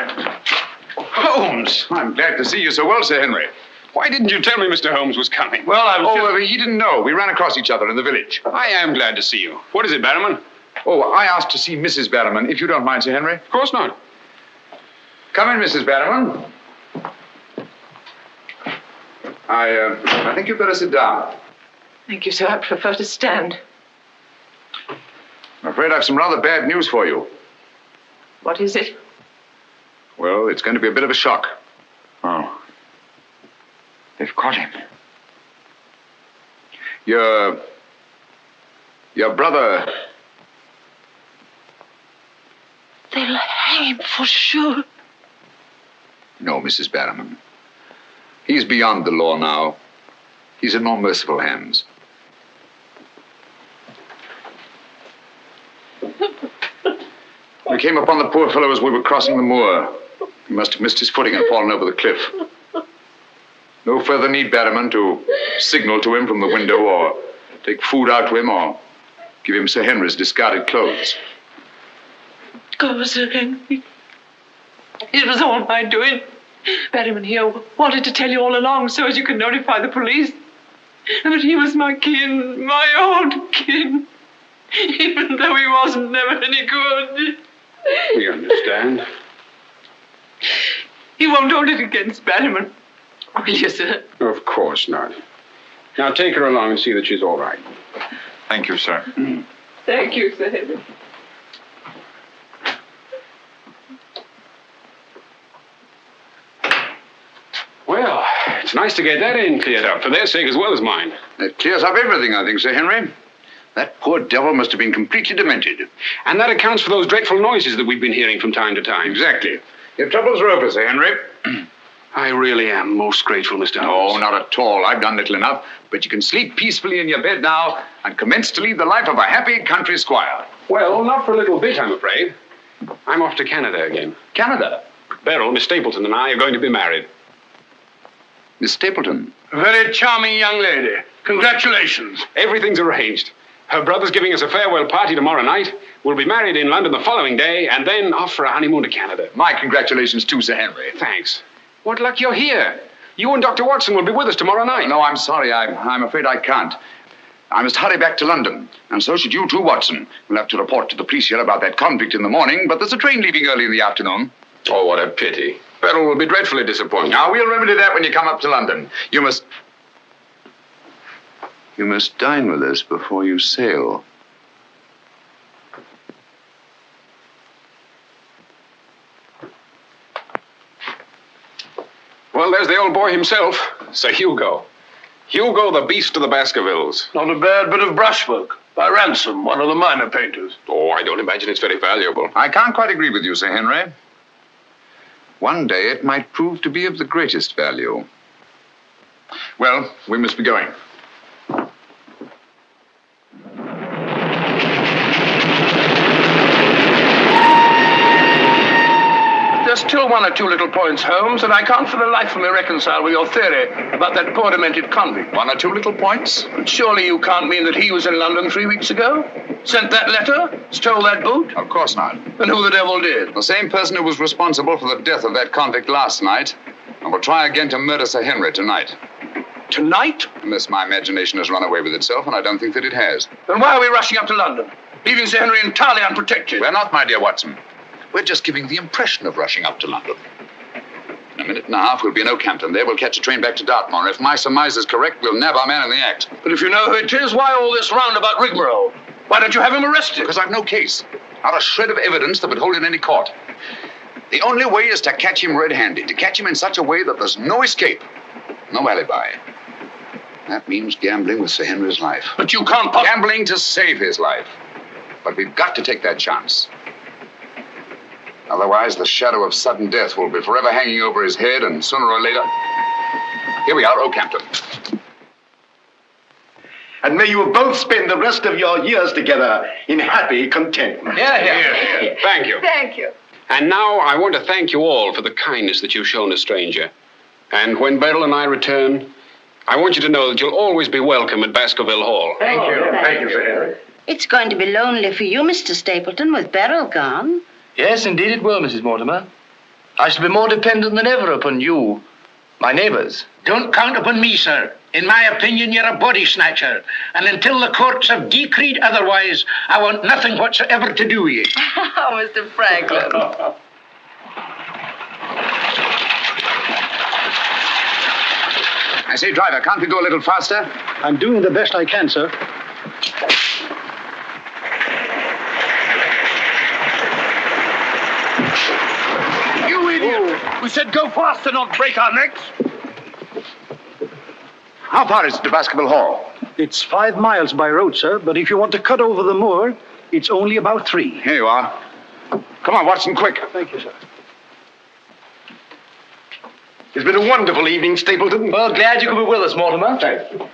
Holmes! I'm glad to see you so well, Sir Henry. Why didn't you tell me Mr. Holmes was coming? Well, I was... he didn't know. We ran across each other in the village. I am glad to see you. What is it, Barrowman? Oh, I asked to see Mrs. Barrowman, if you don't mind, Sir Henry. Of course not. Come in, Mrs. Barrowman. I think you'd better sit down. Thank you, sir. I prefer to stand. I'm afraid I've some rather bad news for you. What is it? Well, it's going to be a bit of a shock. Oh. They've caught him. Your brother... They'll hang him for sure. No, Mrs. Barrowman. He's beyond the law now. He's in more merciful hands. We came upon the poor fellow as we were crossing the moor. He must have missed his footing and fallen over the cliff. No further need, Barrowman, to signal to him from the window or take food out to him or give him Sir Henry's discarded clothes. Oh, Sir Henry. It was all my doing. Barrowman here wanted to tell you all along so as you could notify the police. But he was my kin, my old kin. Even though he wasn't never any good. We understand. You won't hold it against Barrowman, will you, sir? Of course not. Now take her along and see that she's all right. Thank you, sir. Thank you, Sir Henry. Well, it's nice to get that in cleared up, for their sake as well as mine. It clears up everything, I think, Sir Henry. That poor devil must have been completely demented. And that accounts for those dreadful noises that we've been hearing from time to time. Exactly. Your troubles are over, Sir Henry. I really am most grateful, Mr. Holmes. No, not at all. I've done little enough. But you can sleep peacefully in your bed now and commence to lead the life of a happy country squire. Well, not for a little bit, I'm afraid. I'm off to Canada again. Canada? Beryl, Miss Stapleton, and I are going to be married. Miss Stapleton? A very charming young lady. Congratulations. Everything's arranged. Her brother's giving us a farewell party tomorrow night. We'll be married in London the following day, and then off for a honeymoon to Canada. My congratulations too, Sir Henry. Thanks. What luck you're here. You and Dr. Watson will be with us tomorrow night. No, I'm sorry. I'm afraid I can't. I must hurry back to London, and so should you too, Watson. We'll have to report to the police here about that convict in the morning, but there's a train leaving early in the afternoon. Oh, what a pity. Beryl will be dreadfully disappointed. Now, we'll remedy that when you come up to London. You must dine with us before you sail. Well, there's the old boy himself, Sir Hugo. Hugo, the beast of the Baskervilles. Not a bad bit of brushwork. By Ransom, one of the minor painters. Oh, I don't imagine it's very valuable. I can't quite agree with you, Sir Henry. One day it might prove to be of the greatest value. Well, we must be going. There's still one or two little points, Holmes, that I can't for the life of me reconcile with your theory about that poor demented convict. One or two little points? But surely you can't mean that he was in London 3 weeks ago? Sent that letter? Stole that boot? Of course not. Then who the devil did? The same person who was responsible for the death of that convict last night and will try again to murder Sir Henry tonight. Tonight? Unless my imagination has run away with itself, and I don't think that it has. Then why are we rushing up to London, leaving Sir Henry entirely unprotected? We're not, my dear Watson. We're just giving the impression of rushing up to London. In a minute and a half, we'll be in Oakhampton. There, we'll catch a train back to Dartmoor. If my surmise is correct, we'll nab our man in the act. But if you know who it is, why all this roundabout rigmarole? Why don't you have him arrested? Because I've no case. Not a shred of evidence that would hold in any court. The only way is to catch him red-handed, to catch him in such a way that there's no escape, no alibi. That means gambling with Sir Henry's life. But you can't... Gambling to save his life. But we've got to take that chance. Otherwise, the shadow of sudden death will be forever hanging over his head, and sooner or later... Here we are, Oakhampton. And may you both spend the rest of your years together in happy contentment. Yeah. Thank you. Thank you. And now I want to thank you all for the kindness that you've shown a stranger. And when Beryl and I return, I want you to know that you'll always be welcome at Baskerville Hall. Thank you. Thank you, Sir Henry. It's going to be lonely for you, Mr. Stapleton, with Beryl gone. Yes, indeed it will, Mrs. Mortimer. I shall be more dependent than ever upon you, my neighbours. Don't count upon me, sir. In my opinion, you're a body snatcher. And until the courts have decreed otherwise, I want nothing whatsoever to do with you. Oh, Mr. Franklin. I say, driver, can't we go a little faster? I'm doing the best I can, sir. You idiot! We said go faster, not break our necks. How far is it to Baskerville Hall? It's 5 miles by road, sir, but if you want to cut over the moor, it's only about 3. Here you are. Come on, Watson, quick. Thank you, sir. It's been a wonderful evening, Stapleton. Well, glad you could be with us, Mortimer. Thank you.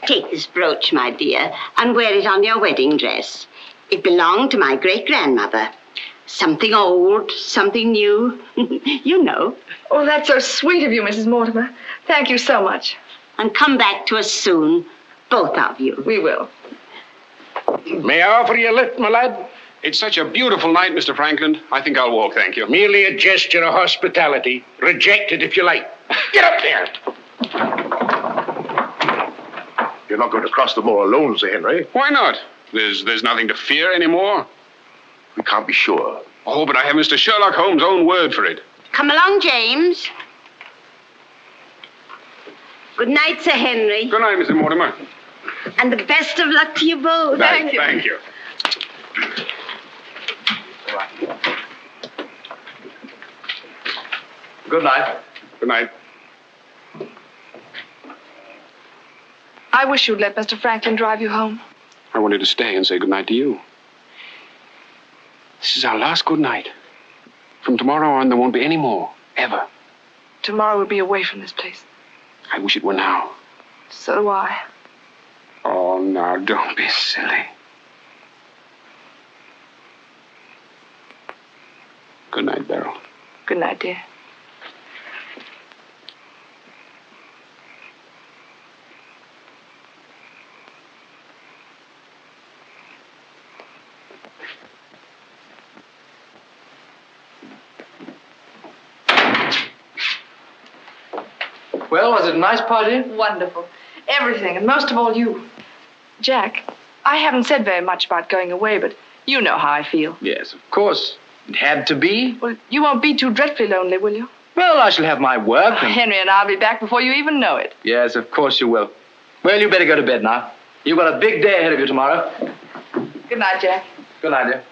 Take this brooch, my dear, and wear it on your wedding dress. It belonged to my great-grandmother. Something old, something new. You know. Oh, that's so sweet of you, Mrs. Mortimer. Thank you so much. And come back to us soon, both of you. We will. May I offer you a lift, my lad? It's such a beautiful night, Mr. Franklin. I think I'll walk, thank you. Merely a gesture of hospitality. Reject it if you like. Get up there. You're not going to cross the moor alone, Sir Henry. Why not? There's nothing to fear anymore. We can't be sure. Oh, but I have Mr. Sherlock Holmes' own word for it. Come along, James. Good night, Sir Henry. Good night, Mrs. Mortimer. And the best of luck to you both. Thank you. Good night. Good night. I wish you'd let Mr. Franklin drive you home. I wanted to stay and say good night to you. This is our last good night. From tomorrow on, there won't be any more, ever. Tomorrow we'll be away from this place. I wish it were now. So do I. Oh, now, don't be silly. Good night, Beryl. Good night, dear. Well, was it a nice party? Wonderful. Everything, and most of all you. Jack, I haven't said very much about going away, but you know how I feel. Yes, of course. It had to be. Well, you won't be too dreadfully lonely, will you? Well, I shall have my work. And... Henry and I'll be back before you even know it. Yes, of course you will. Well, you better go to bed now. You've got a big day ahead of you tomorrow. Good night, Jack. Good night, dear.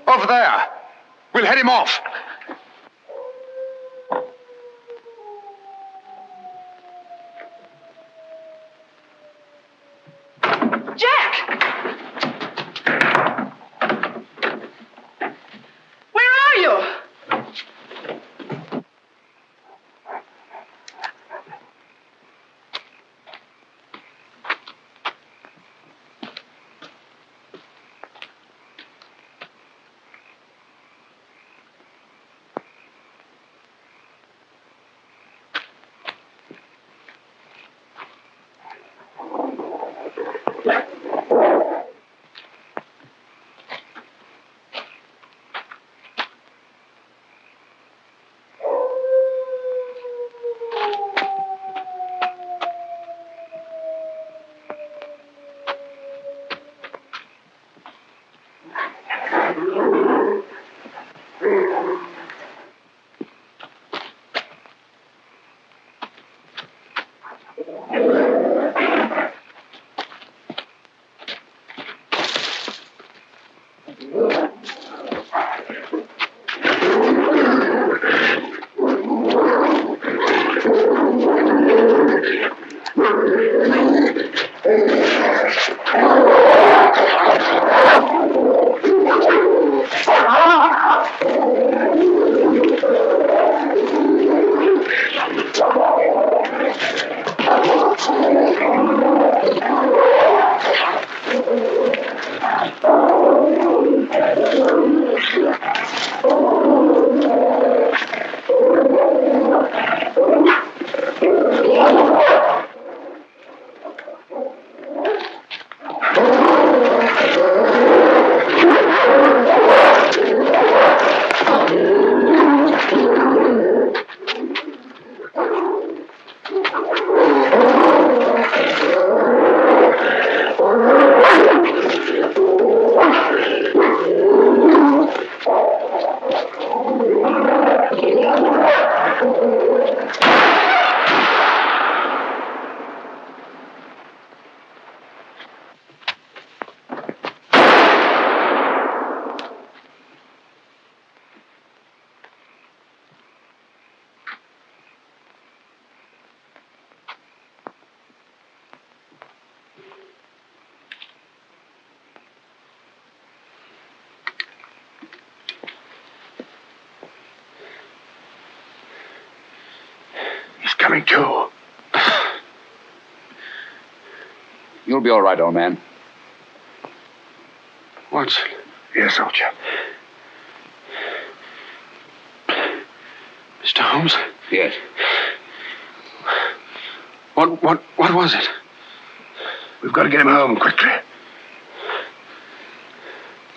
Over there. We'll head him off. Jack! Where are you? Coming to. You'll be all right, old man. Watson. Yes, soldier. Mr. Holmes? Yes. What was it? We've got to get him home quickly.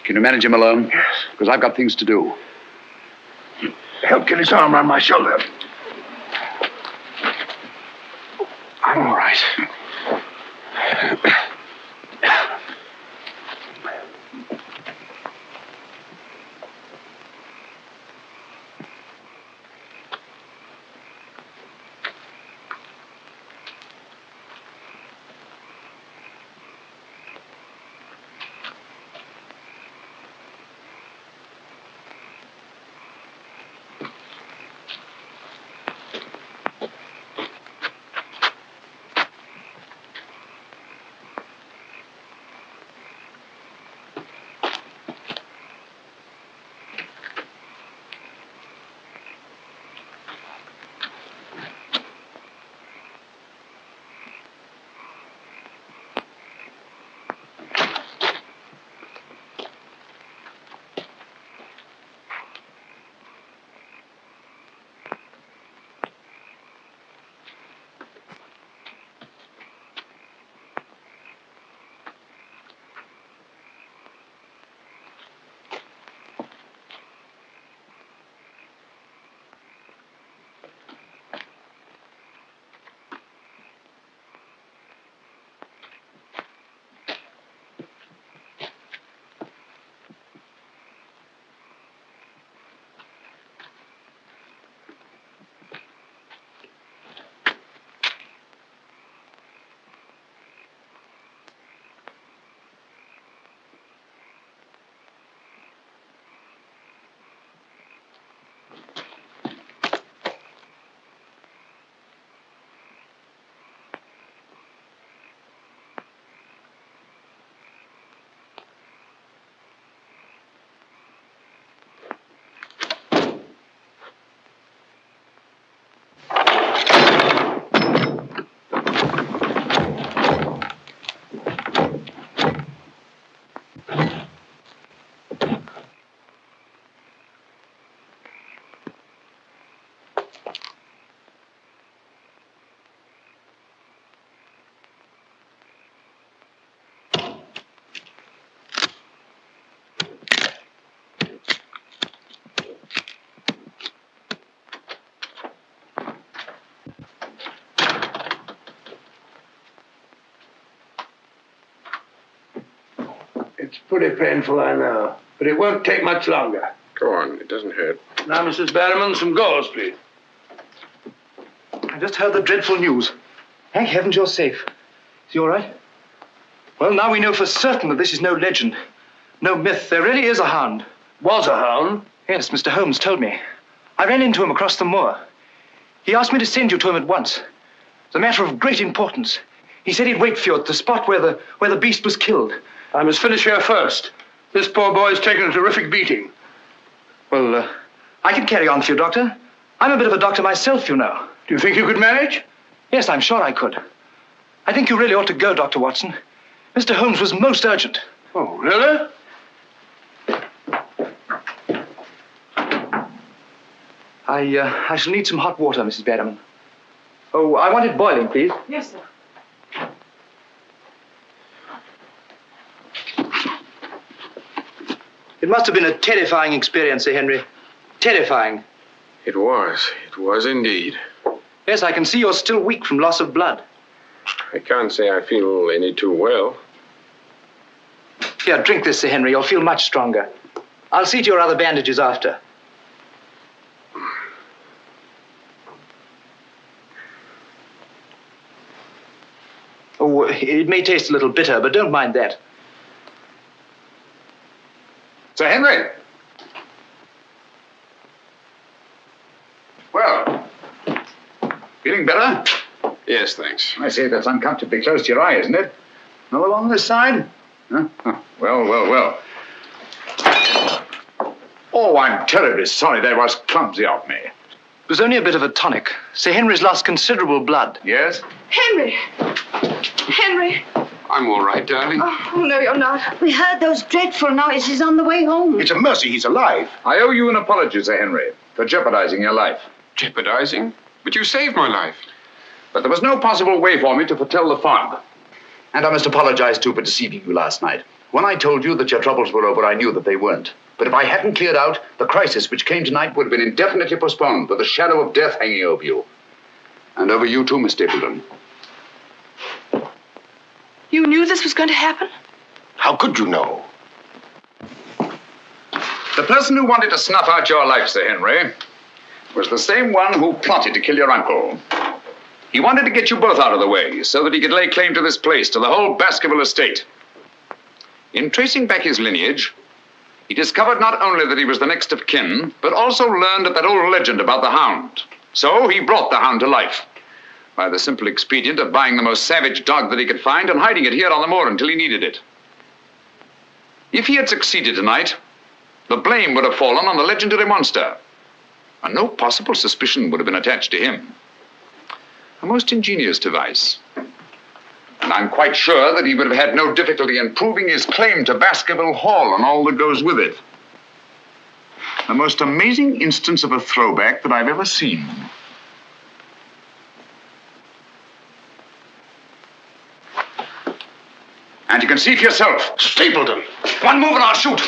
Can you manage him alone? Yes. Because I've got things to do. Help get his arm around my shoulder. I'm all right. It's pretty painful, I know. But it won't take much longer. Go on, it doesn't hurt. Now, Mrs. Barrowman, some gauze, please. I just heard the dreadful news. Thank heavens you're safe. Is he all right? Well, now we know for certain that this is no legend, no myth. There really is a hound. Was a hound? Yes, Mr. Holmes told me. I ran into him across the moor. He asked me to send you to him at once. It's a matter of great importance. He said he'd wait for you at the spot where the beast was killed. I must finish here first. This poor boy's taken a terrific beating. Well, I can carry on for you, Doctor. I'm a bit of a doctor myself, you know. Do you think you could manage? Yes, I'm sure I could. I think you really ought to go, Dr. Watson. Mr. Holmes was most urgent. Oh, really? I shall need some hot water, Mrs. Barrowman. Oh, I want it boiling, please. Yes, sir. It must have been a terrifying experience, Sir Henry. Terrifying. It was indeed. Yes, I can see you're still weak from loss of blood. I can't say I feel any too well. Here, drink this, Sir Henry. You'll feel much stronger. I'll see to your other bandages after. Oh, it may taste a little bitter, but don't mind that. Sir Henry! Well, feeling better? Yes, thanks. I say that's uncomfortably close to your eye, isn't it? Another one on this side? Huh? Oh, well. Oh, I'm terribly sorry. That was clumsy of me. It was only a bit of a tonic. Sir Henry's lost considerable blood. Yes? Henry! Henry! I'm all right, darling. Oh, no, you're not. We heard those dreadful noises on the way home. It's a mercy he's alive. I owe you an apology, Sir Henry, for jeopardizing your life. Jeopardizing? But you saved my life. But there was no possible way for me to foretell the fog. And I must apologize, too, for deceiving you last night. When I told you that your troubles were over, I knew that they weren't. But if I hadn't cleared out, the crisis which came tonight would have been indefinitely postponed, with the shadow of death hanging over you. And over you, too, Miss Stapleton. You knew this was going to happen? How could you know? The person who wanted to snuff out your life, Sir Henry, was the same one who plotted to kill your uncle. He wanted to get you both out of the way so that he could lay claim to this place, to the whole Baskerville estate. In tracing back his lineage, he discovered not only that he was the next of kin, but also learned of that old legend about the Hound. So he brought the Hound to life by the simple expedient of buying the most savage dog that he could find and hiding it here on the moor until he needed it. If he had succeeded tonight, the blame would have fallen on the legendary monster, and no possible suspicion would have been attached to him. A most ingenious device. And I'm quite sure that he would have had no difficulty in proving his claim to Baskerville Hall and all that goes with it. The most amazing instance of a throwback that I've ever seen. And you can see for yourself. Stapleton! One move and I'll shoot.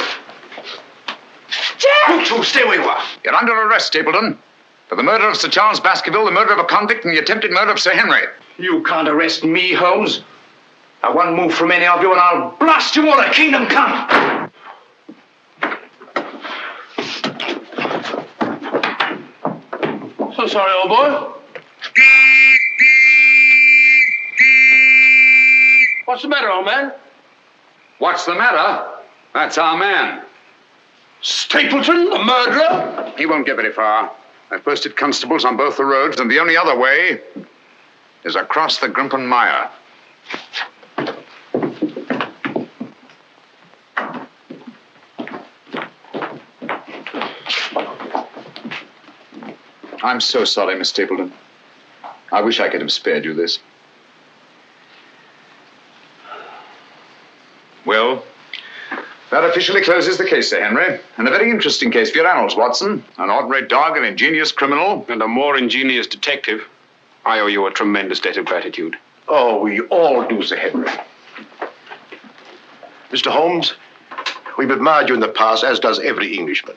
Jack! You two, stay where you are. You're under arrest, Stapleton. For the murder of Sir Charles Baskerville, the murder of a convict, and the attempted murder of Sir Henry. You can't arrest me, Holmes. Now, one move from any of you and I'll blast you all to kingdom come. So sorry, old boy. What's the matter, old man? What's the matter? That's our man. Stapleton, the murderer? He won't get very far. I've posted constables on both the roads, and the only other way is across the Grimpen Mire. I'm so sorry, Miss Stapleton. I wish I could have spared you this. Well, that officially closes the case, Sir Henry. And a very interesting case for your annals, Watson. An ordinary dog, an ingenious criminal. And a more ingenious detective. I owe you a tremendous debt of gratitude. Oh, we all do, Sir Henry. Mr. Holmes, we've admired you in the past, as does every Englishman.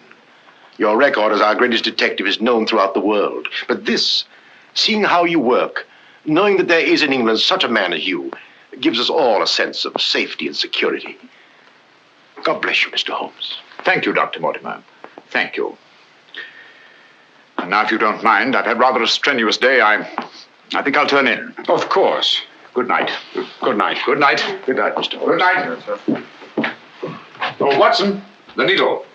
Your record as our greatest detective is known throughout the world. But this, seeing how you work, knowing that there is in England such a man as you, gives us all a sense of safety and security. God bless you, Mr. Holmes. Thank you, Dr. Mortimer. Thank you. And now, if you don't mind, I've had rather a strenuous day. I think I'll turn in. Of course. Good night. Good night. Good night. Good night, Mr. Holmes. Good night. Oh, Watson, the needle.